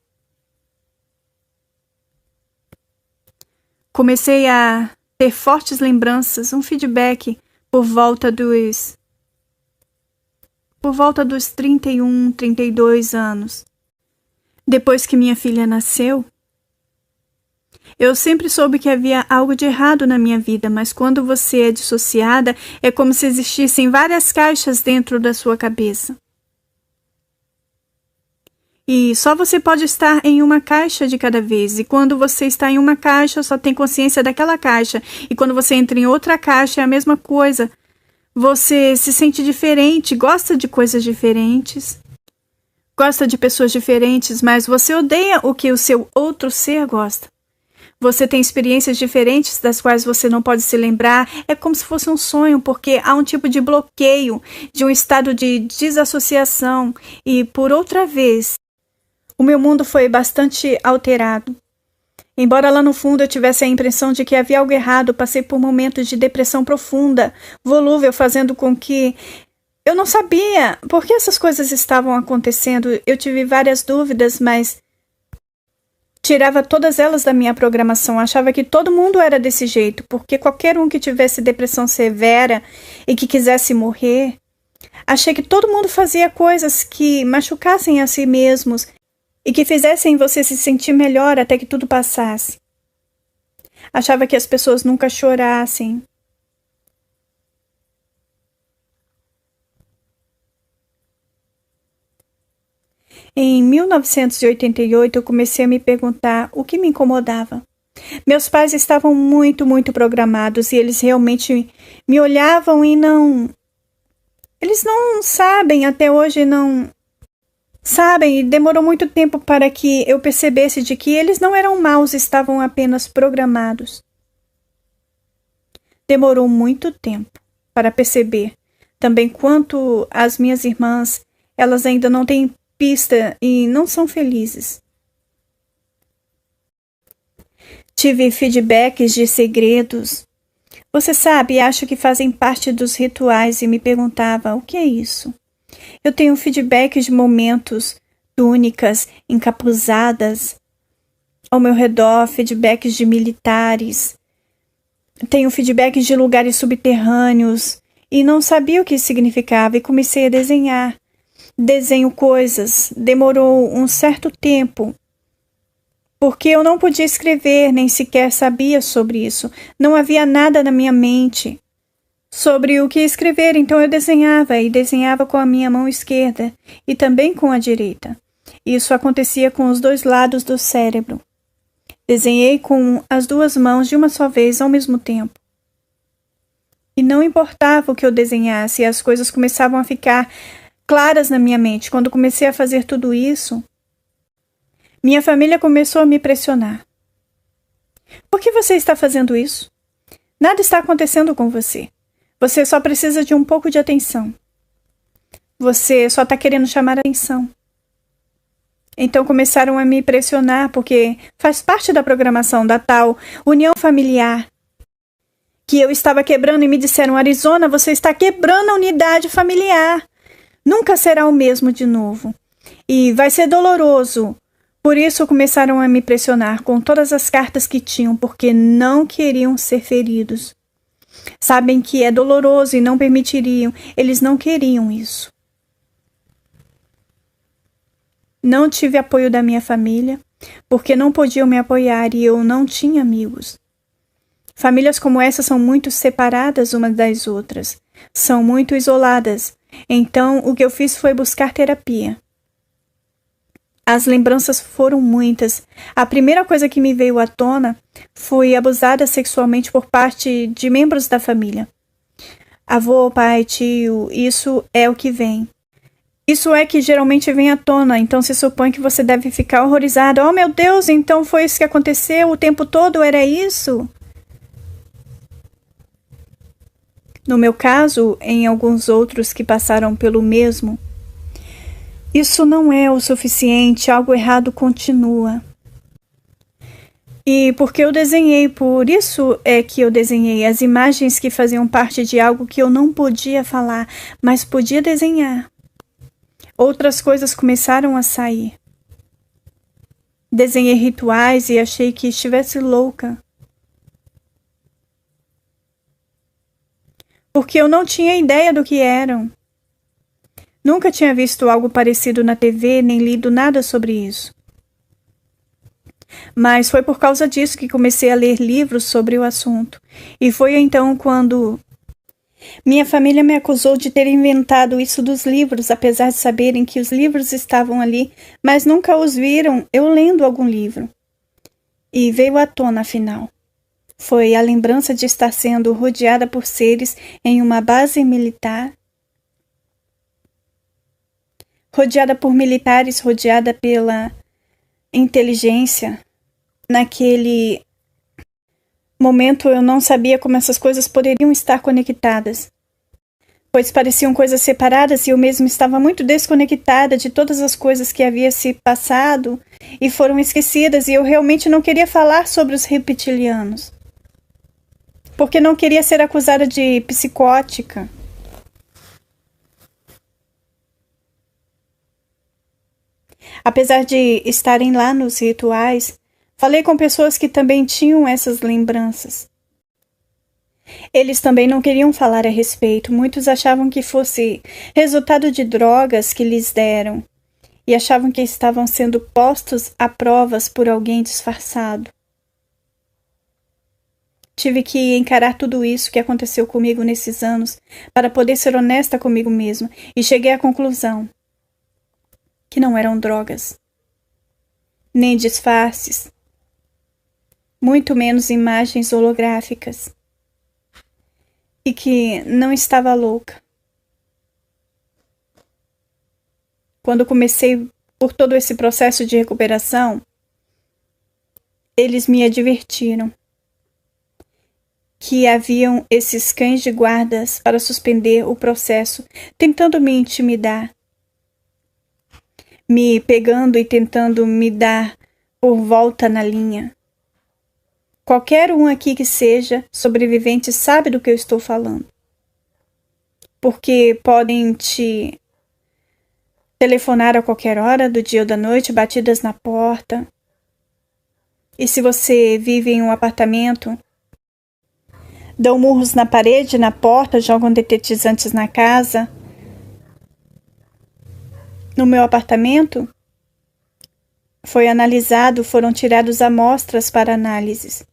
Comecei a ter fortes lembranças, um feedback por volta dos 31, 32 anos. Depois que minha filha nasceu, eu sempre soube que havia algo de errado na minha vida, mas quando você é dissociada, é como se existissem várias caixas dentro da sua cabeça. E só você pode estar em uma caixa de cada vez. E quando você está em uma caixa, só tem consciência daquela caixa. E quando você entra em outra caixa, é a mesma coisa. Você se sente diferente, gosta de coisas diferentes, gosta de pessoas diferentes, mas você odeia o que o seu outro ser gosta. Você tem experiências diferentes das quais você não pode se lembrar. É como se fosse um sonho, porque há um tipo de bloqueio, de um estado de desassociação. E, por outra vez, o meu mundo foi bastante alterado. Embora lá no fundo eu tivesse a impressão de que havia algo errado, passei por momentos de depressão profunda, volúvel, fazendo com que eu não sabia por que essas coisas estavam acontecendo. Eu tive várias dúvidas, mas tirava todas elas da minha programação. Achava que todo mundo era desse jeito, porque qualquer um que tivesse depressão severa e que quisesse morrer, achei que todo mundo fazia coisas que machucassem a si mesmos e que fizessem você se sentir melhor até que tudo passasse. Achava que as pessoas nunca chorassem. Em 1988, eu comecei a me perguntar o que me incomodava. Meus pais estavam muito programados e eles realmente me olhavam e não... Eles não sabem, até hoje não... Sabem, e demorou muito tempo para que eu percebesse de que eles não eram maus, estavam apenas programados. Demorou muito tempo para perceber. Também quanto às minhas irmãs, elas ainda não têm pista e não são felizes. Tive feedbacks de segredos. Você sabe, acho que fazem parte dos rituais e me perguntava, o que é isso? Eu tenho feedbacks de momentos, túnicas, encapuzadas. Ao meu redor, feedbacks de militares. Tenho feedbacks de lugares subterrâneos e não sabia o que significava e comecei a desenhar. Desenho coisas. Demorou um certo tempo, porque eu não podia escrever, nem sequer sabia sobre isso. Não havia nada na minha mente sobre o que escrever, então eu desenhava, e desenhava com a minha mão esquerda e também com a direita. Isso acontecia com os dois lados do cérebro. Desenhei com as duas mãos de uma só vez ao mesmo tempo. E não importava o que eu desenhasse, as coisas começavam a ficar claras na minha mente. Quando comecei a fazer tudo isso, minha família começou a me pressionar. Por que você está fazendo isso? Nada está acontecendo com você. Você só precisa de um pouco de atenção. Você só está querendo chamar a atenção. Então começaram a me pressionar porque faz parte da programação da tal união familiar que eu estava quebrando e me disseram, Arizona, você está quebrando a unidade familiar. Nunca será o mesmo de novo. E vai ser doloroso. Por isso começaram a me pressionar com todas as cartas que tinham, porque não queriam ser feridos. Sabem que é doloroso e não permitiriam. Eles não queriam isso. Não tive apoio da minha família, porque não podiam me apoiar e eu não tinha amigos. Famílias como essa são muito separadas umas das outras. São muito isoladas. Então, o que eu fiz foi buscar terapia. As lembranças foram muitas. A primeira coisa que me veio à tona foi abusada sexualmente por parte de membros da família. Avô, pai, tio, isso é o que vem. Isso é que geralmente vem à tona, então se supõe que você deve ficar horrorizado. Oh, meu Deus, então foi isso que aconteceu o tempo todo? Era isso? No meu caso, em alguns outros que passaram pelo mesmo, isso não é o suficiente, algo errado continua. E porque eu desenhei, por isso é que eu desenhei as imagens que faziam parte de algo que eu não podia falar, mas podia desenhar. Outras coisas começaram a sair. Desenhei rituais e achei que estivesse louca. Porque eu não tinha ideia do que eram. Nunca tinha visto algo parecido na TV, nem lido nada sobre isso. Mas foi por causa disso que comecei a ler livros sobre o assunto. E foi então quando minha família me acusou de ter inventado isso dos livros, apesar de saberem que os livros estavam ali, mas nunca os viram eu lendo algum livro. E veio à tona, afinal. Foi a lembrança de estar sendo rodeada por seres em uma base militar, rodeada por militares, rodeada pela inteligência. Naquele momento eu não sabia como essas coisas poderiam estar conectadas, pois pareciam coisas separadas e eu mesma estava muito desconectada de todas as coisas que havia se passado e foram esquecidas, e eu realmente não queria falar sobre os reptilianos, porque não queria ser acusada de psicótica. Apesar de estarem lá nos rituais, falei com pessoas que também tinham essas lembranças. Eles também não queriam falar a respeito. Muitos achavam que fosse resultado de drogas que lhes deram. e achavam que estavam sendo postos a provas por alguém disfarçado. Tive que encarar tudo isso que aconteceu comigo nesses anos para poder ser honesta comigo mesma e cheguei à conclusão que não eram drogas, nem disfarces, muito menos imagens holográficas, e que não estava louca. Quando comecei por todo esse processo de recuperação, eles me advertiram que haviam esses cães de guardas para suspender o processo, tentando me intimidar, me pegando e tentando me dar por volta na linha. Qualquer um aqui que seja sobrevivente sabe do que eu estou falando, porque podem te telefonar a qualquer hora do dia ou da noite, batidas na porta. E se você vive em um apartamento, dão murros na parede, na porta, jogam detetizantes na casa. No meu apartamento, foi analisado, foram tiradas amostras para análises.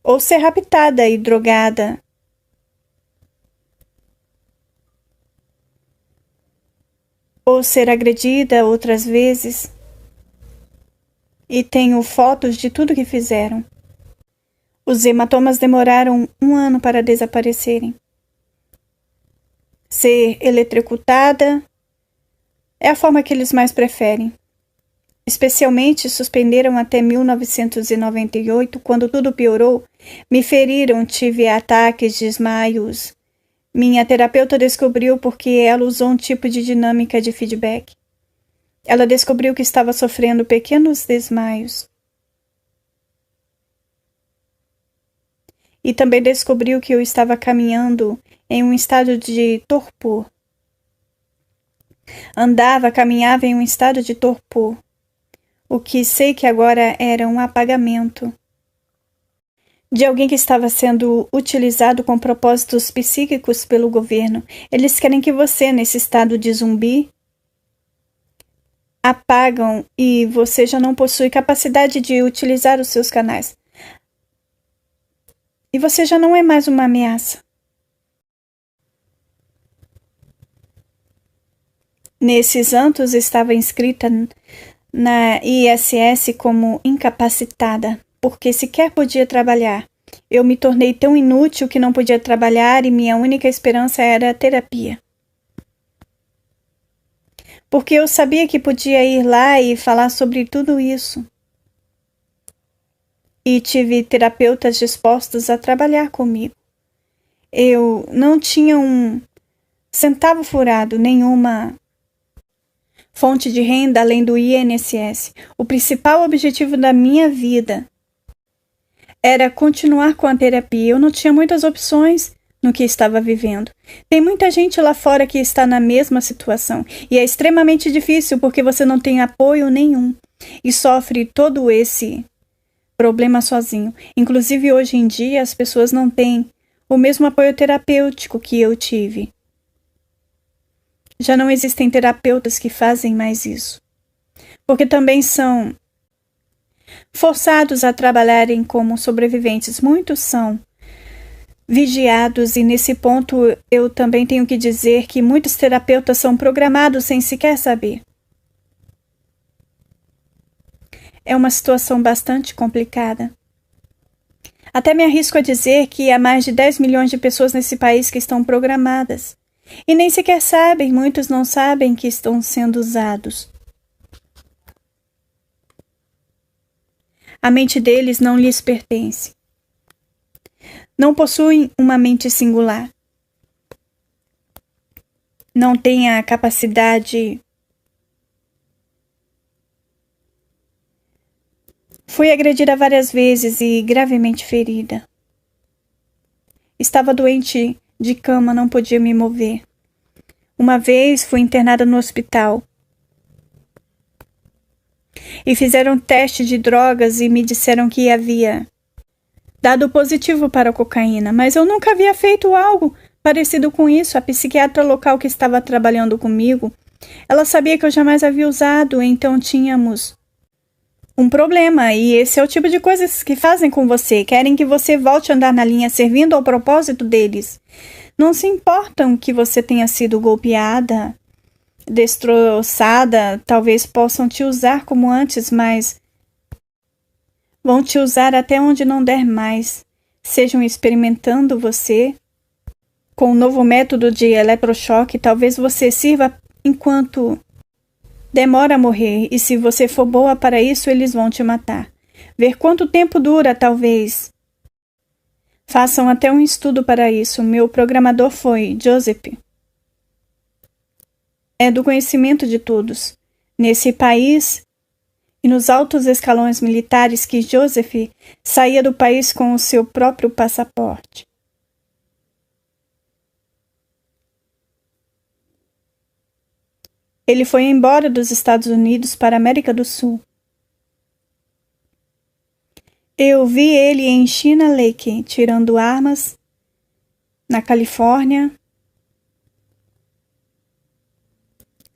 Ou ser raptada e drogada. Ou ser agredida outras vezes. E tenho fotos de tudo que fizeram. Os hematomas demoraram 1 ano para desaparecerem. Ser eletrocutada é a forma que eles mais preferem. Especialmente suspenderam até 1998, quando tudo piorou. Me feriram, tive ataques, desmaios. Minha terapeuta descobriu porque ela usou um tipo de dinâmica de feedback. Ela descobriu que estava sofrendo pequenos desmaios. E também descobriu que eu estava caminhando em um estado de torpor. Caminhava em um estado de torpor. O que sei que agora era um apagamento de alguém que estava sendo utilizado com propósitos psíquicos pelo governo. Eles querem que você, nesse estado de zumbi, apagam e você já não possui capacidade de utilizar os seus canais. E você já não é mais uma ameaça. Nesses anos estava inscrita na ISS como incapacitada, porque sequer podia trabalhar. Eu me tornei tão inútil que não podia trabalhar e minha única esperança era a terapia. Porque eu sabia que podia ir lá e falar sobre tudo isso. E tive terapeutas dispostos a trabalhar comigo. Eu não tinha um centavo furado, nenhuma fonte de renda além do INSS. O principal objetivo da minha vida era continuar com a terapia. Eu não tinha muitas opções no que estava vivendo. Tem muita gente lá fora que está na mesma situação e é extremamente difícil porque você não tem apoio nenhum e sofre todo esse problema sozinho. Inclusive, hoje em dia, as pessoas não têm o mesmo apoio terapêutico que eu tive. Já não existem terapeutas que fazem mais isso, porque também são forçados a trabalharem como sobreviventes. Muitos são vigiados e, nesse ponto, eu também tenho que dizer que muitos terapeutas são programados sem sequer saber. É uma situação bastante complicada. Até me arrisco a dizer que há mais de 10 milhões de pessoas nesse país que estão programadas. E nem sequer sabem, muitos não sabem que estão sendo usados. A mente deles não lhes pertence. Não possuem uma mente singular. Não têm a capacidade. Fui agredida várias vezes e gravemente ferida. Estava doente de cama, não podia me mover. Uma vez fui internada no hospital. E fizeram teste de drogas e me disseram que havia dado positivo para a cocaína, mas eu nunca havia feito algo parecido com isso. A psiquiatra local que estava trabalhando comigo, ela sabia que eu jamais havia usado, então tínhamos um problema. E esse é o tipo de coisas que fazem com você. Querem que você volte a andar na linha, servindo ao propósito deles. Não se importam que você tenha sido golpeada, destroçada. Talvez possam te usar como antes, mas vão te usar até onde não der mais. Sejam experimentando você com um novo método de eletrochoque. Talvez você sirva enquanto demora a morrer, e se você for boa para isso, eles vão te matar. Ver quanto tempo dura, talvez. Façam até um estudo para isso. Meu programador foi Joseph. É do conhecimento de todos. Nesse país e nos altos escalões militares que Joseph saía do país com o seu próprio passaporte. Ele foi embora dos Estados Unidos para a América do Sul. Eu vi ele em China Lake, tirando armas, na Califórnia.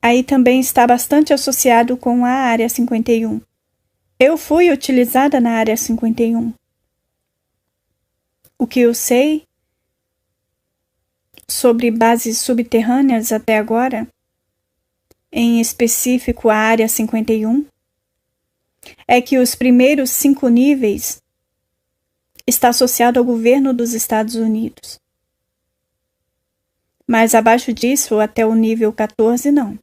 Aí também está bastante associado com a Área 51. Eu fui utilizada na Área 51. O que eu sei sobre bases subterrâneas até agora, em específico a Área 51, é que os primeiros 5 níveis está associado ao governo dos Estados Unidos. Mas abaixo disso, até o nível 14, não.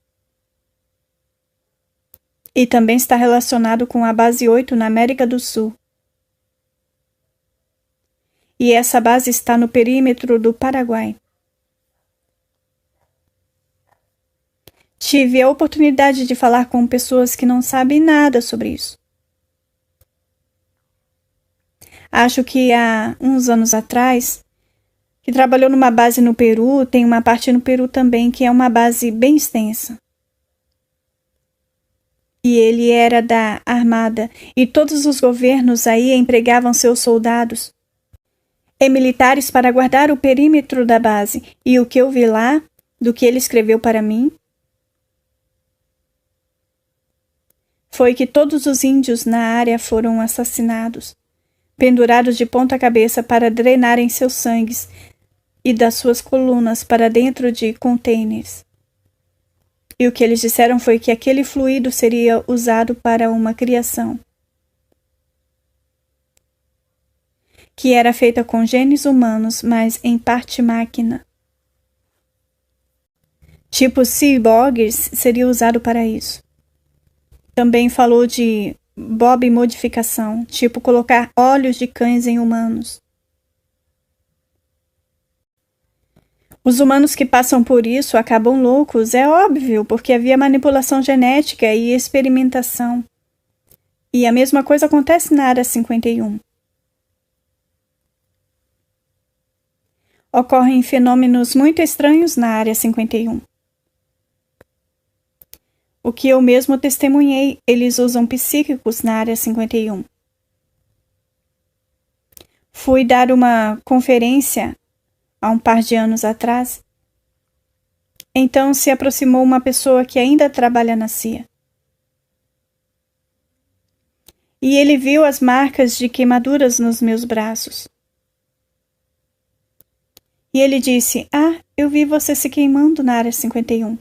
E também está relacionado com a base 8 na América do Sul. E essa base está no perímetro do Paraguai. Tive a oportunidade de falar com pessoas que não sabem nada sobre isso. Acho que há uns anos atrás, que trabalhou numa base no Peru, tem uma parte no Peru também, que é uma base bem extensa. E ele era da Armada, e todos os governos aí empregavam seus soldados e militares para guardar o perímetro da base. E o que eu vi lá, do que ele escreveu para mim, foi que todos os índios na área foram assassinados, pendurados de ponta cabeça para drenarem seus sangues e das suas colunas para dentro de containers. E o que eles disseram foi que aquele fluido seria usado para uma criação, que era feita com genes humanos, mas em parte máquina. Tipo cyborgs seria usado para isso. Também falou de Bob modificação, tipo colocar olhos de cães em humanos. Os humanos que passam por isso acabam loucos, é óbvio, porque havia manipulação genética e experimentação. E a mesma coisa acontece na Área 51. Ocorrem fenômenos muito estranhos na Área 51. O que eu mesmo testemunhei, eles usam psíquicos na Área 51. Fui dar uma conferência há um par de anos atrás. Então se aproximou uma pessoa que ainda trabalha na CIA. E ele viu as marcas de queimaduras nos meus braços. E ele disse: "Ah, eu vi você se queimando na Área 51.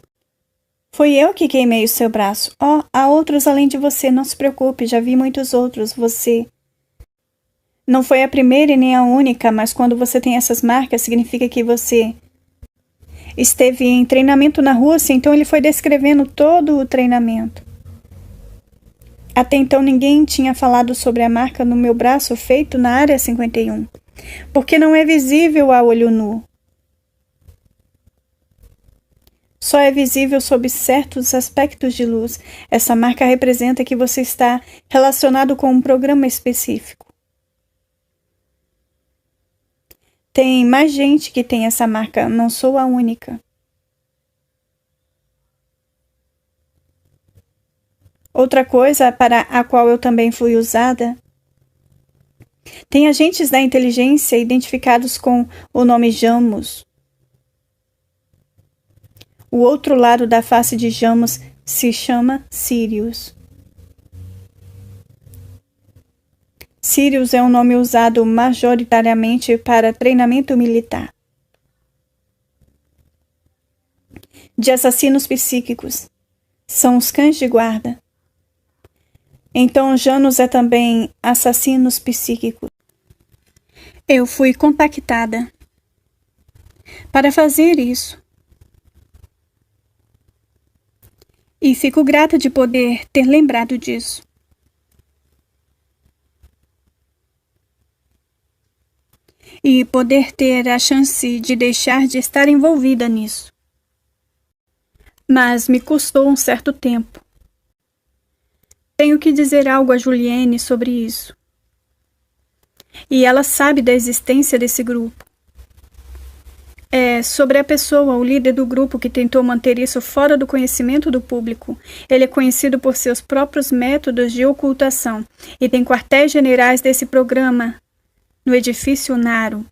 Foi eu que queimei o seu braço. Oh, há outros além de você, não se preocupe, já vi muitos outros. Você não foi a primeira e nem a única, mas quando você tem essas marcas, significa que você esteve em treinamento na Rússia." Então ele foi descrevendo todo o treinamento. Até então ninguém tinha falado sobre a marca no meu braço feito na Área 51, porque não é visível a olho nu. Só é visível sob certos aspectos de luz. Essa marca representa que você está relacionado com um programa específico. Tem mais gente que tem essa marca, não sou a única. Outra coisa para a qual eu também fui usada: tem agentes da inteligência identificados com o nome Jamus. O outro lado da face de Jamos se chama Sirius. Sirius é um nome usado majoritariamente para treinamento militar. De assassinos psíquicos. São os cães de guarda. Então Janus é também assassinos psíquicos. Eu fui contactada para fazer isso. E fico grata de poder ter lembrado disso. E poder ter a chance de deixar de estar envolvida nisso. Mas me custou um certo tempo. Tenho que dizer algo a Juliane sobre isso. E ela sabe da existência desse grupo. É sobre a pessoa, o líder do grupo, que tentou manter isso fora do conhecimento do público. Ele é conhecido por seus próprios métodos de ocultação e tem quartéis generais desse programa no edifício Naro.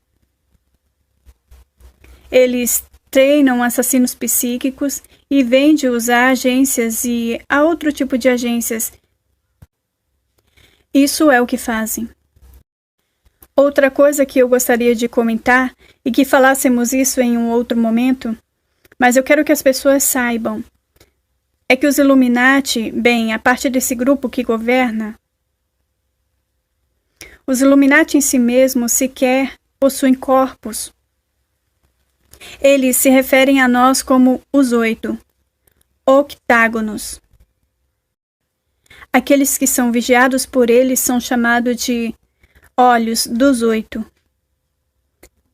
Eles treinam assassinos psíquicos e vendem-os a agências e a outro tipo de agências. Isso é o que fazem. Outra coisa que eu gostaria de comentar, e que falássemos isso em um outro momento, mas eu quero que as pessoas saibam, é que os Illuminati, bem, a parte desse grupo que governa, os Illuminati em si mesmos sequer possuem corpos. Eles se referem a nós como os 8, octágonos. Aqueles que são vigiados por eles são chamados de olhos dos 8.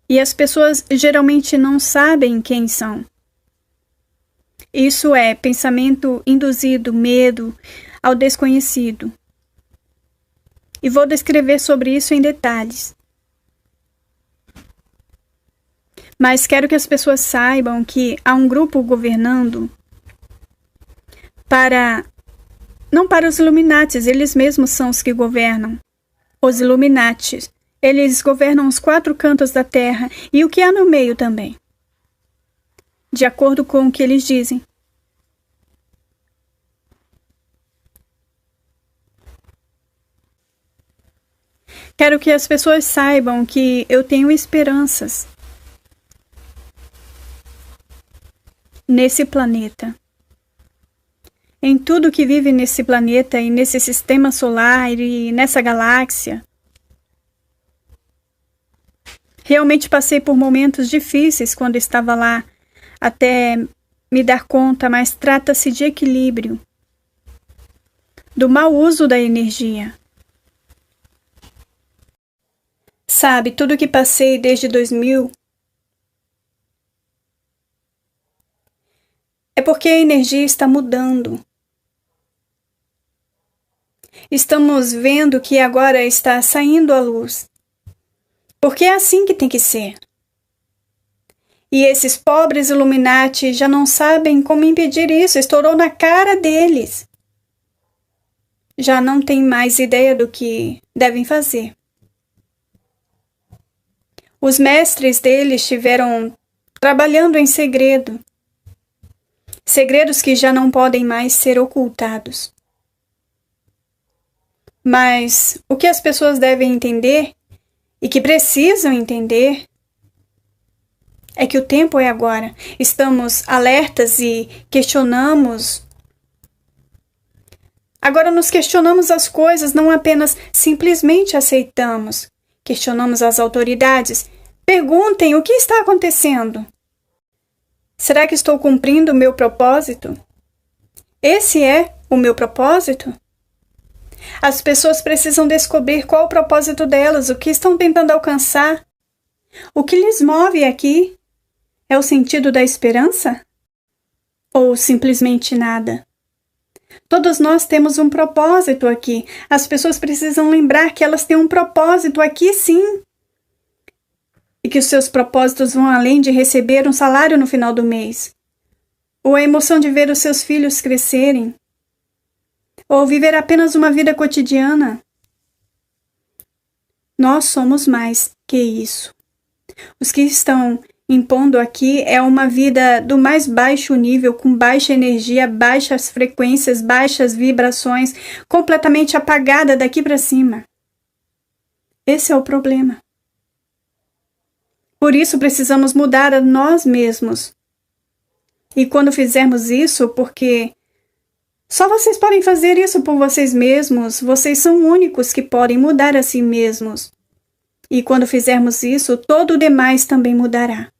E as pessoas geralmente não sabem quem são. Isso é pensamento induzido, medo ao desconhecido. E vou descrever sobre isso em detalhes. Mas quero que as pessoas saibam que há um grupo governando não para os Illuminatis, eles mesmos são os que governam. Os Illuminatis, eles governam os 4 cantos da Terra e o que há no meio também. De acordo com o que eles dizem. Quero que as pessoas saibam que eu tenho esperanças nesse planeta. Em tudo que vive nesse planeta e nesse sistema solar e nessa galáxia. Realmente passei por momentos difíceis quando estava lá, até me dar conta, mas trata-se de equilíbrio, do mau uso da energia. Sabe, tudo que passei desde 2000 é porque a energia está mudando. Estamos vendo que agora está saindo a luz. Porque é assim que tem que ser. E esses pobres Illuminati já não sabem como impedir isso. Estourou na cara deles. Já não têm mais ideia do que devem fazer. Os mestres deles estiveram trabalhando em segredo. Segredos que já não podem mais ser ocultados. Mas o que as pessoas devem entender, e que precisam entender, é que o tempo é agora. Estamos alertas e questionamos. Agora nos questionamos as coisas, não apenas simplesmente aceitamos. Questionamos as autoridades. Perguntem o que está acontecendo. Será que estou cumprindo o meu propósito? Esse é o meu propósito? As pessoas precisam descobrir qual o propósito delas, o que estão tentando alcançar. O que lhes move aqui? É o sentido da esperança? Ou simplesmente nada? Todos nós temos um propósito aqui. As pessoas precisam lembrar que elas têm um propósito aqui sim. E que os seus propósitos vão além de receber um salário no final do mês. Ou a emoção de ver os seus filhos crescerem. Ou viver apenas uma vida cotidiana. Nós somos mais que isso. Os que estão impondo aqui é uma vida do mais baixo nível, com baixa energia, baixas frequências, baixas vibrações, completamente apagada daqui para cima. Esse é o problema. Por isso precisamos mudar a nós mesmos. E quando fizermos isso, porque só vocês podem fazer isso por vocês mesmos, vocês são únicos que podem mudar a si mesmos. E quando fizermos isso, todo o demais também mudará.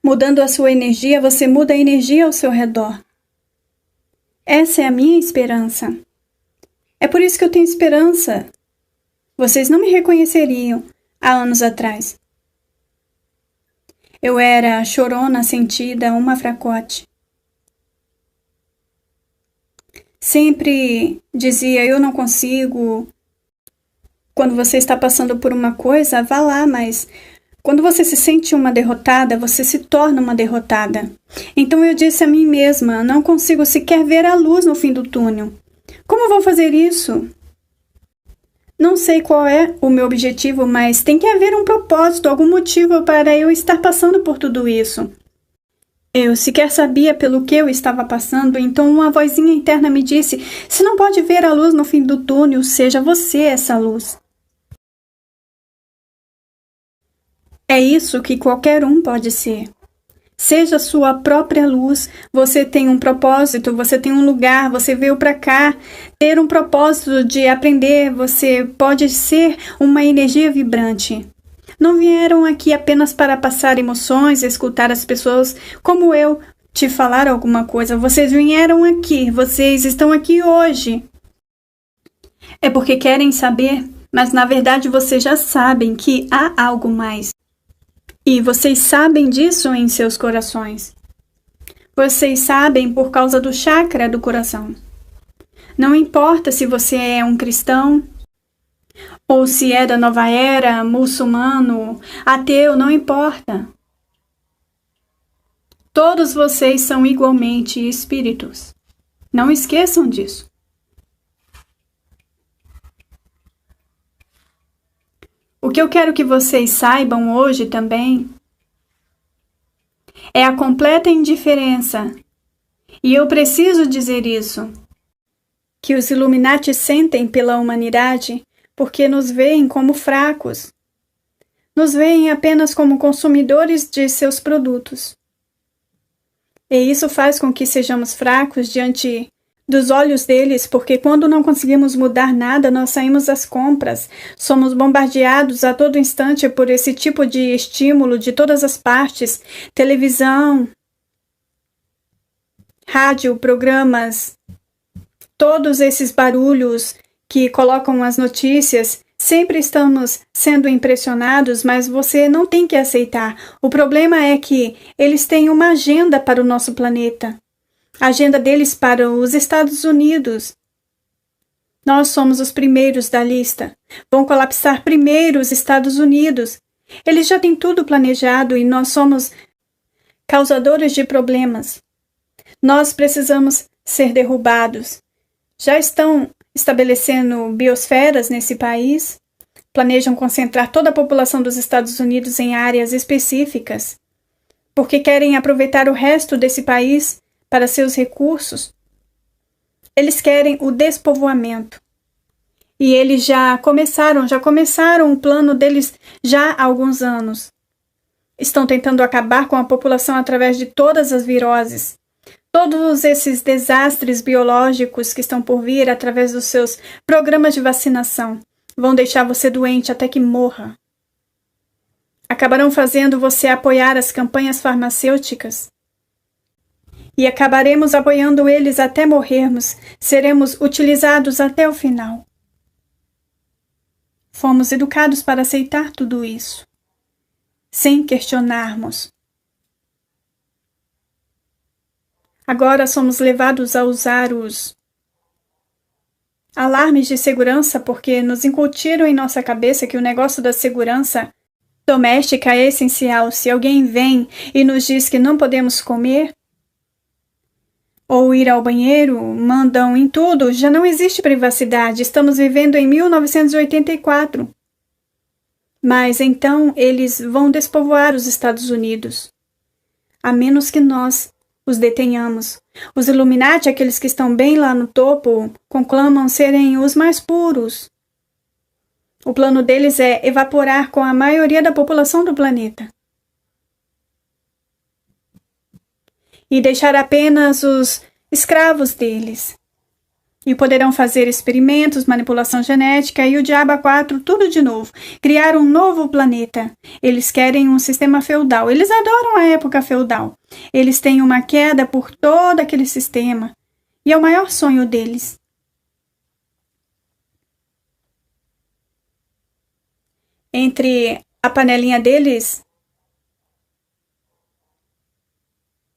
Mudando a sua energia, você muda a energia ao seu redor. Essa é a minha esperança. É por isso que eu tenho esperança. Vocês não me reconheceriam há anos atrás. Eu era chorona, sentida, uma fracote. Sempre dizia, eu não consigo. Quando você está passando por uma coisa, vá lá, mas quando você se sente uma derrotada, você se torna uma derrotada. Então eu disse a mim mesma, não consigo sequer ver a luz no fim do túnel. Como vou fazer isso? Não sei qual é o meu objetivo, mas tem que haver um propósito, algum motivo para eu estar passando por tudo isso. Eu sequer sabia pelo que eu estava passando, então uma vozinha interna me disse, se não pode ver a luz no fim do túnel, seja você essa luz. É isso que qualquer um pode ser. Seja sua própria luz, você tem um propósito, você tem um lugar, você veio para cá ter um propósito de aprender, você pode ser uma energia vibrante. Não vieram aqui apenas para passar emoções, escutar as pessoas como eu te falar alguma coisa. Vocês vieram aqui, vocês estão aqui hoje. É porque querem saber, mas na verdade vocês já sabem que há algo mais. E vocês sabem disso em seus corações. Vocês sabem por causa do chakra do coração. Não importa se você é um cristão, ou se é da nova era, muçulmano, ateu, não importa. Todos vocês são igualmente espíritos. Não esqueçam disso. O que eu quero que vocês saibam hoje também é a completa indiferença. E eu preciso dizer isso. Que os Illuminati sentem pela humanidade porque nos veem como fracos. Nos veem apenas como consumidores de seus produtos. E isso faz com que sejamos fracos diante dos olhos deles, porque quando não conseguimos mudar nada, nós saímos às compras. Somos bombardeados a todo instante por esse tipo de estímulo de todas as partes. Televisão, rádio, programas, todos esses barulhos que colocam as notícias. Sempre estamos sendo impressionados, mas você não tem que aceitar. O problema é que eles têm uma agenda para o nosso planeta. A agenda deles para os Estados Unidos. Nós somos os primeiros da lista. Vão colapsar primeiro os Estados Unidos. Eles já têm tudo planejado e nós somos causadores de problemas. Nós precisamos ser derrubados. Já estão estabelecendo biosferas nesse país. Planejam concentrar toda a população dos Estados Unidos em áreas específicas, porque querem aproveitar o resto desse país para seus recursos. Eles querem o despovoamento. E eles já começaram o plano deles já há alguns anos. Estão tentando acabar com a população através de todas as viroses. Todos esses desastres biológicos que estão por vir através dos seus programas de vacinação vão deixar você doente até que morra. Acabarão fazendo você apoiar as campanhas farmacêuticas. E acabaremos apoiando eles até morrermos. Seremos utilizados até o final. Fomos educados para aceitar tudo isso, sem questionarmos. Agora somos levados a usar os alarmes de segurança porque nos incutiram em nossa cabeça que o negócio da segurança doméstica é essencial. Se alguém vem e nos diz que não podemos comer ou ir ao banheiro, mandam em tudo, já não existe privacidade. Estamos vivendo em 1984. Mas então eles vão despovoar os Estados Unidos, a menos que nós os detenhamos. Os Illuminati, aqueles que estão bem lá no topo, conclamam serem os mais puros. O plano deles é evaporar com a maioria da população do planeta e deixar apenas os escravos deles. E poderão fazer experimentos, manipulação genética e o diabo a quatro, tudo de novo. Criar um novo planeta. Eles querem um sistema feudal. Eles adoram a época feudal. Eles têm uma queda por todo aquele sistema. E é o maior sonho deles. Entre a panelinha deles,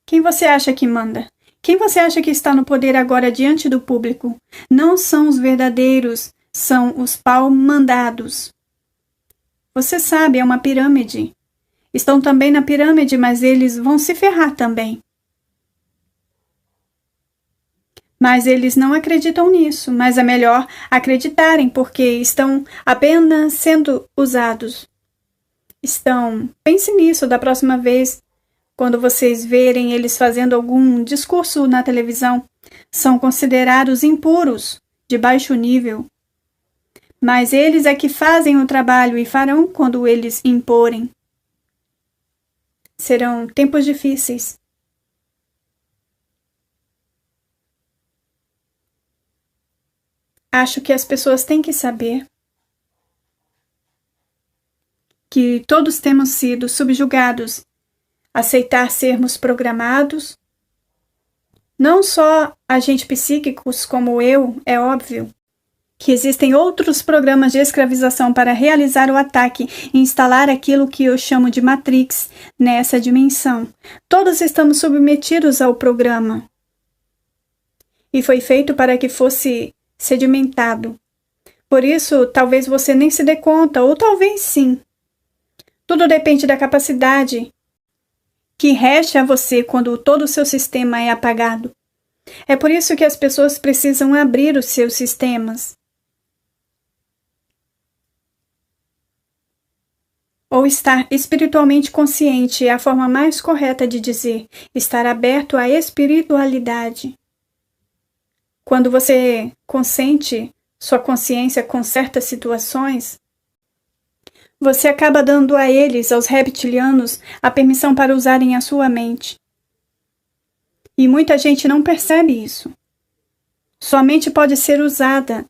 quem você acha que manda? Quem você acha que está no poder agora diante do público? Não são os verdadeiros, são os pau-mandados. Você sabe, é uma pirâmide. Estão também na pirâmide, mas eles vão se ferrar também. Mas eles não acreditam nisso, mas é melhor acreditarem, porque estão apenas sendo usados. Pense nisso da próxima vez. Quando vocês verem eles fazendo algum discurso na televisão, são considerados impuros, de baixo nível. Mas eles é que fazem o trabalho e farão quando eles imporem. Serão tempos difíceis. Acho que as pessoas têm que saber que todos temos sido subjugados, aceitar sermos programados. Não só agentes psíquicos como eu, é óbvio, que existem outros programas de escravização para realizar o ataque e instalar aquilo que eu chamo de Matrix nessa dimensão. Todos estamos submetidos ao programa. E foi feito para que fosse sedimentado. Por isso, talvez você nem se dê conta, ou talvez sim. Tudo depende da capacidade que reste a você quando todo o seu sistema é apagado. É por isso que as pessoas precisam abrir os seus sistemas. Ou estar espiritualmente consciente é a forma mais correta de dizer, estar aberto à espiritualidade. Quando você consente sua consciência com certas situações, você acaba dando a eles, aos reptilianos, a permissão para usarem a sua mente. E muita gente não percebe isso. Sua mente pode ser usada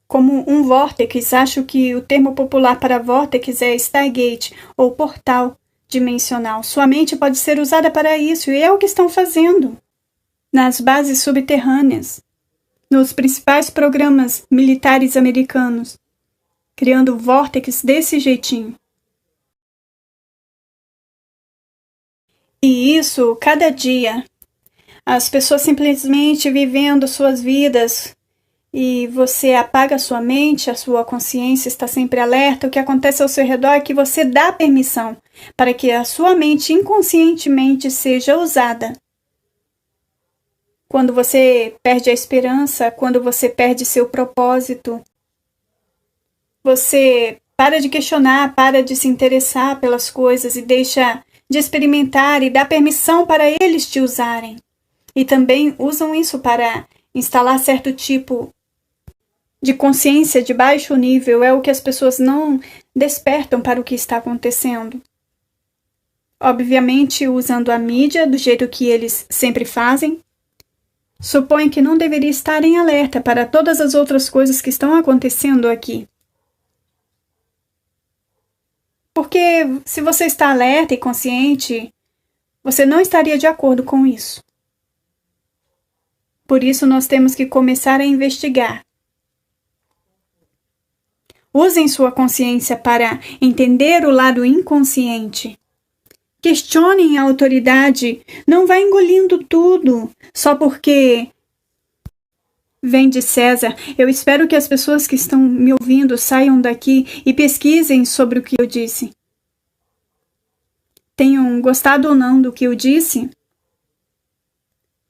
como um vórtex. Acho que o termo popular para vórtex é Stargate, ou portal dimensional. Sua mente pode ser usada para isso, e é o que estão fazendo nas bases subterrâneas, nos principais programas militares americanos, criando vórtices desse jeitinho. E isso, cada dia, as pessoas simplesmente vivendo suas vidas, e você apaga a sua mente, a sua consciência está sempre alerta. O que acontece ao seu redor é que você dá permissão para que a sua mente inconscientemente seja usada. Quando você perde a esperança, quando você perde seu propósito, você para de questionar, para de se interessar pelas coisas e deixa de experimentar e dá permissão para eles te usarem. E também usam isso para instalar certo tipo de consciência de baixo nível. É o que as pessoas não despertam para o que está acontecendo. Obviamente, usando a mídia do jeito que eles sempre fazem, supõe que não deveria estar em alerta para todas as outras coisas que estão acontecendo aqui. Porque se você está alerta e consciente, você não estaria de acordo com isso. Por isso, nós temos que começar a investigar. Usem sua consciência para entender o lado inconsciente. Questionem a autoridade, não vá engolindo tudo, só porque vem de César. Eu espero que as pessoas que estão me ouvindo saiam daqui e pesquisem sobre o que eu disse. Tenham gostado ou não do que eu disse,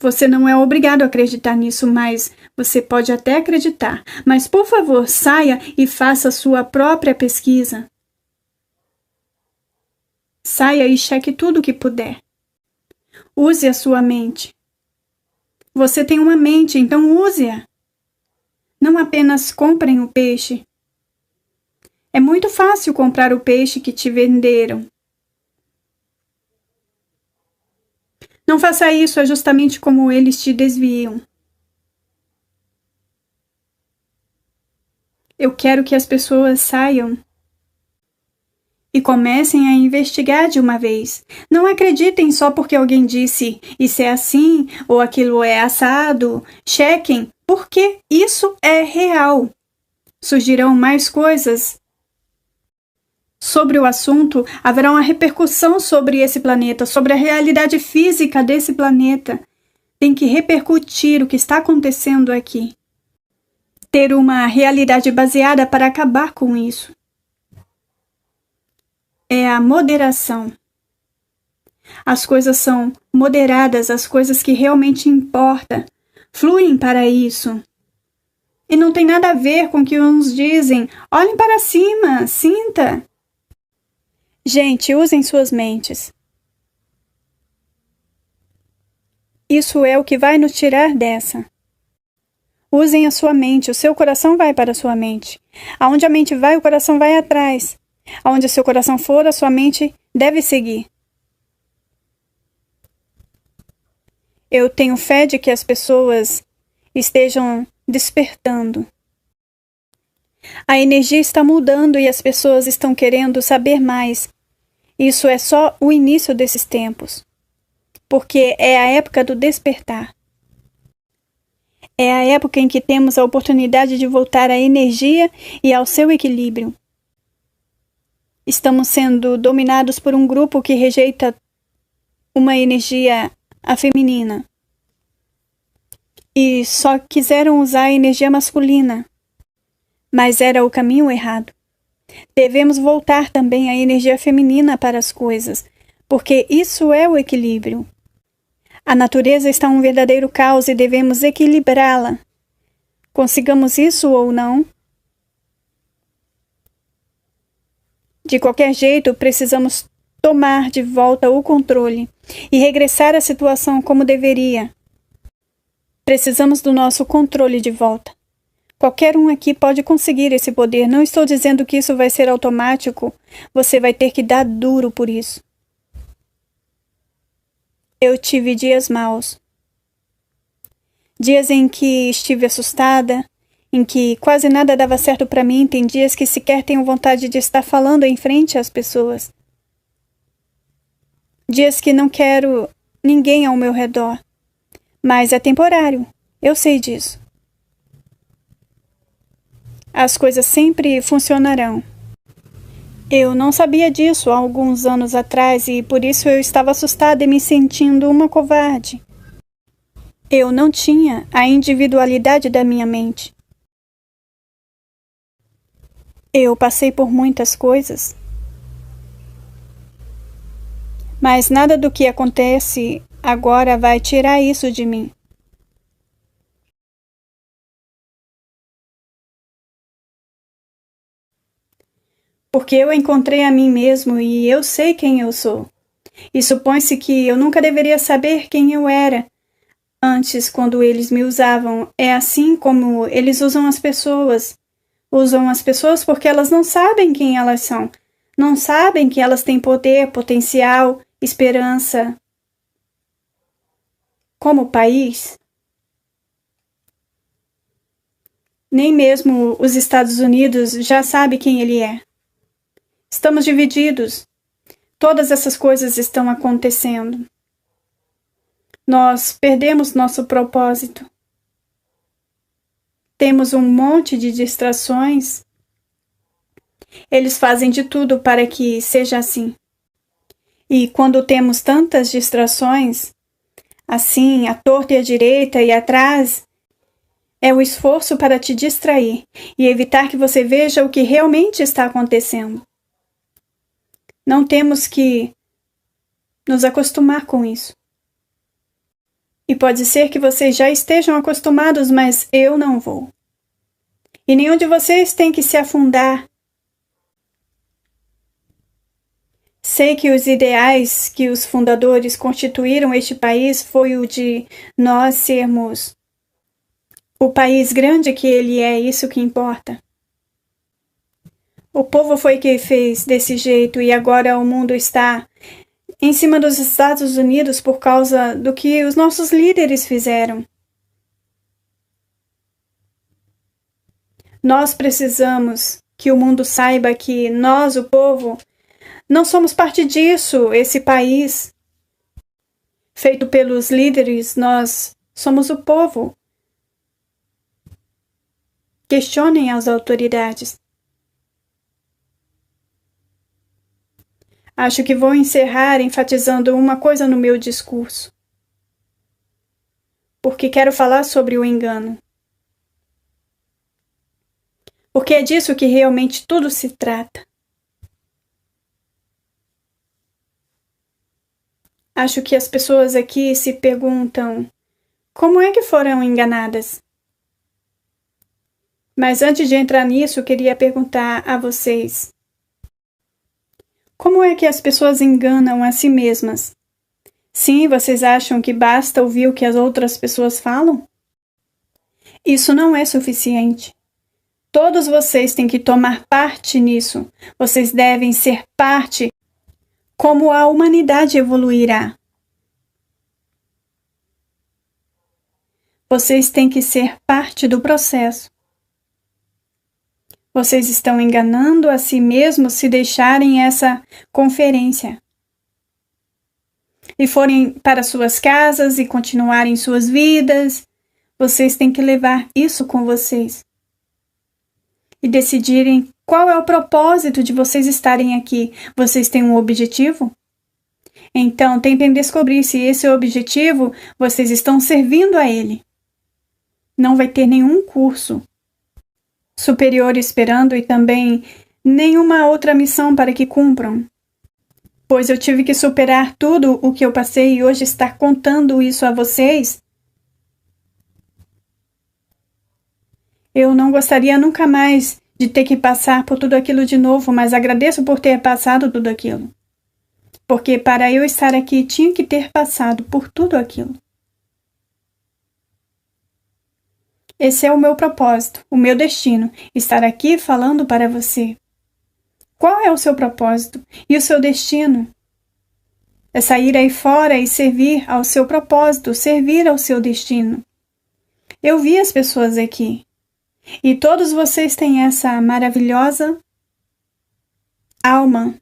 Você não é obrigado a acreditar nisso, mas você pode até acreditar. Mas, por favor, saia e faça a sua própria pesquisa. Saia e cheque tudo o que puder. Use a sua mente. Você tem uma mente, então use-a. Não apenas comprem o peixe. É muito fácil comprar o peixe que te venderam. Não faça isso, é justamente como eles te desviam. Eu quero que as pessoas saiam e comecem a investigar de uma vez. Não acreditem só porque alguém disse isso é assim ou aquilo é assado. Chequem, porque isso é real. Surgirão mais coisas sobre o assunto, haverá uma repercussão sobre esse planeta, sobre a realidade física desse planeta. Tem que repercutir o que está acontecendo aqui. Ter uma realidade baseada para acabar com isso. É a moderação. As coisas são moderadas, as coisas que realmente importam, fluem para isso. E não tem nada a ver com o que uns dizem. Olhem para cima, sinta. Gente, usem suas mentes. Isso é o que vai nos tirar dessa. Usem a sua mente, o seu coração vai para a sua mente. Aonde a mente vai, o coração vai atrás. Aonde o seu coração for, a sua mente deve seguir. Eu tenho fé de que as pessoas estejam despertando. A energia está mudando e as pessoas estão querendo saber mais. Isso é só o início desses tempos, porque é a época do despertar. É a época em que temos a oportunidade de voltar à energia e ao seu equilíbrio. Estamos sendo dominados por um grupo que rejeita uma energia feminina e só quiseram usar a energia masculina, mas era o caminho errado. Devemos voltar também à energia feminina para as coisas, porque isso é o equilíbrio. A natureza está um verdadeiro caos e devemos equilibrá-la. Consigamos isso ou não? De qualquer jeito, precisamos tomar de volta o controle e regressar à situação como deveria. Precisamos do nosso controle de volta. Qualquer um aqui pode conseguir esse poder. Não estou dizendo que isso vai ser automático. Você vai ter que dar duro por isso. Eu tive dias maus. Dias em que estive assustada, em que quase nada dava certo para mim. Tem dias que sequer tenho vontade de estar falando em frente às pessoas. Dias que não quero ninguém ao meu redor. Mas é temporário. Eu sei disso. As coisas sempre funcionarão. Eu não sabia disso há alguns anos atrás e por isso eu estava assustada e me sentindo uma covarde. Eu não tinha a individualidade da minha mente. Eu passei por muitas coisas. Mas nada do que acontece agora vai tirar isso de mim. Porque eu encontrei a mim mesmo e eu sei quem eu sou. E supõe-se que eu nunca deveria saber quem eu era. Antes, quando eles me usavam, é assim como eles usam as pessoas. Usam as pessoas porque elas não sabem quem elas são. Não sabem que elas têm poder, potencial, esperança. Como país, nem mesmo os Estados Unidos já sabe quem ele é. Estamos divididos. Todas essas coisas estão acontecendo. Nós perdemos nosso propósito. Temos um monte de distrações. Eles fazem de tudo para que seja assim. E quando temos tantas distrações, assim, à torta e à direita e atrás, é o esforço para te distrair e evitar que você veja o que realmente está acontecendo. Não temos que nos acostumar com isso. E pode ser que vocês já estejam acostumados, mas eu não vou. E nenhum de vocês tem que se afundar. Sei que os ideais que os fundadores constituíram este país foi o de nós sermos o país grande que ele é, isso que importa. O povo foi que fez desse jeito e agora o mundo está em cima dos Estados Unidos por causa do que os nossos líderes fizeram. Nós precisamos que o mundo saiba que nós, o povo, não somos parte disso, esse país feito pelos líderes, nós somos o povo. Questionem as autoridades. Acho que vou encerrar enfatizando uma coisa no meu discurso, porque quero falar sobre o engano. Porque é disso que realmente tudo se trata. Acho que as pessoas aqui se perguntam como é que foram enganadas. Mas antes de entrar nisso, queria perguntar a vocês: como é que as pessoas enganam a si mesmas? Sim, vocês acham que basta ouvir o que as outras pessoas falam? Isso não é suficiente. Todos vocês têm que tomar parte nisso. Vocês devem ser parte como a humanidade evoluirá. Vocês têm que ser parte do processo. Vocês estão enganando a si mesmos se deixarem essa conferência e forem para suas casas e continuarem suas vidas. Vocês têm que levar isso com vocês e decidirem qual é o propósito de vocês estarem aqui. Vocês têm um objetivo? Então, tentem descobrir se esse objetivo vocês estão servindo a ele. Não vai ter nenhum curso superior esperando e também nenhuma outra missão para que cumpram. Pois eu tive que superar tudo o que eu passei e hoje estar contando isso a vocês. Eu não gostaria nunca mais de ter que passar por tudo aquilo de novo, mas agradeço por ter passado tudo aquilo. Porque para eu estar aqui tinha que ter passado por tudo aquilo. Esse é o meu propósito, o meu destino, estar aqui falando para você. Qual é o seu propósito e o seu destino? É sair aí fora e servir ao seu propósito, servir ao seu destino. Eu vi as pessoas aqui e todos vocês têm essa maravilhosa alma.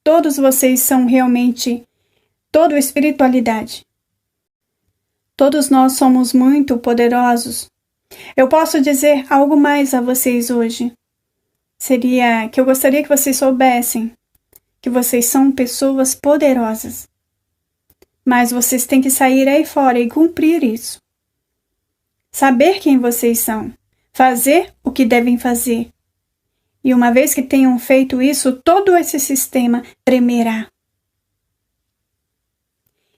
Todos vocês são realmente toda espiritualidade. Todos nós somos muito poderosos. Eu posso dizer algo mais a vocês hoje. Seria que eu gostaria que vocês soubessem que vocês são pessoas poderosas. Mas vocês têm que sair aí fora e cumprir isso. Saber quem vocês são. Fazer o que devem fazer. E uma vez que tenham feito isso, todo esse sistema tremerá.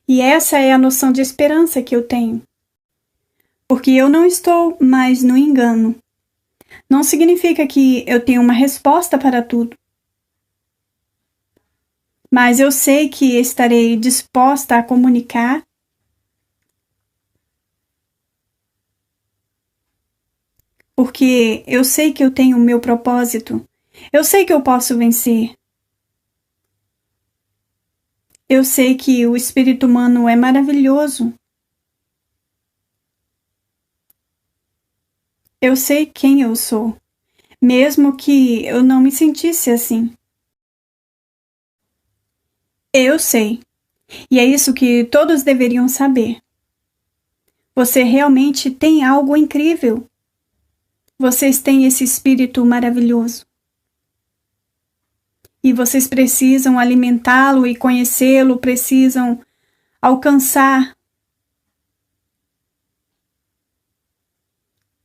E essa é a noção de esperança que eu tenho. Porque eu não estou mais no engano. Não significa que eu tenho uma resposta para tudo. Mas eu sei que estarei disposta a comunicar. Porque eu sei que eu tenho o meu propósito. Eu sei que eu posso vencer. Eu sei que o espírito humano é maravilhoso. Eu sei quem eu sou, mesmo que eu não me sentisse assim. Eu sei, e é isso que todos deveriam saber. Você realmente tem algo incrível. Vocês têm esse espírito maravilhoso. E vocês precisam alimentá-lo e conhecê-lo, precisam alcançar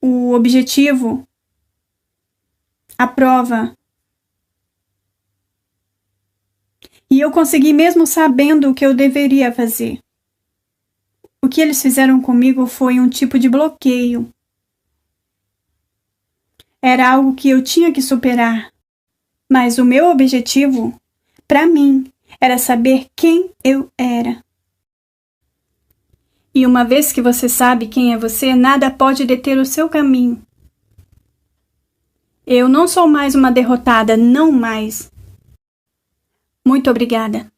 o objetivo, a prova. E eu consegui mesmo sabendo o que eu deveria fazer. O que eles fizeram comigo foi um tipo de bloqueio. Era algo que eu tinha que superar. Mas o meu objetivo, para mim, era saber quem eu era. E uma vez que você sabe quem é você, nada pode deter o seu caminho. Eu não sou mais uma derrotada, não mais. Muito obrigada.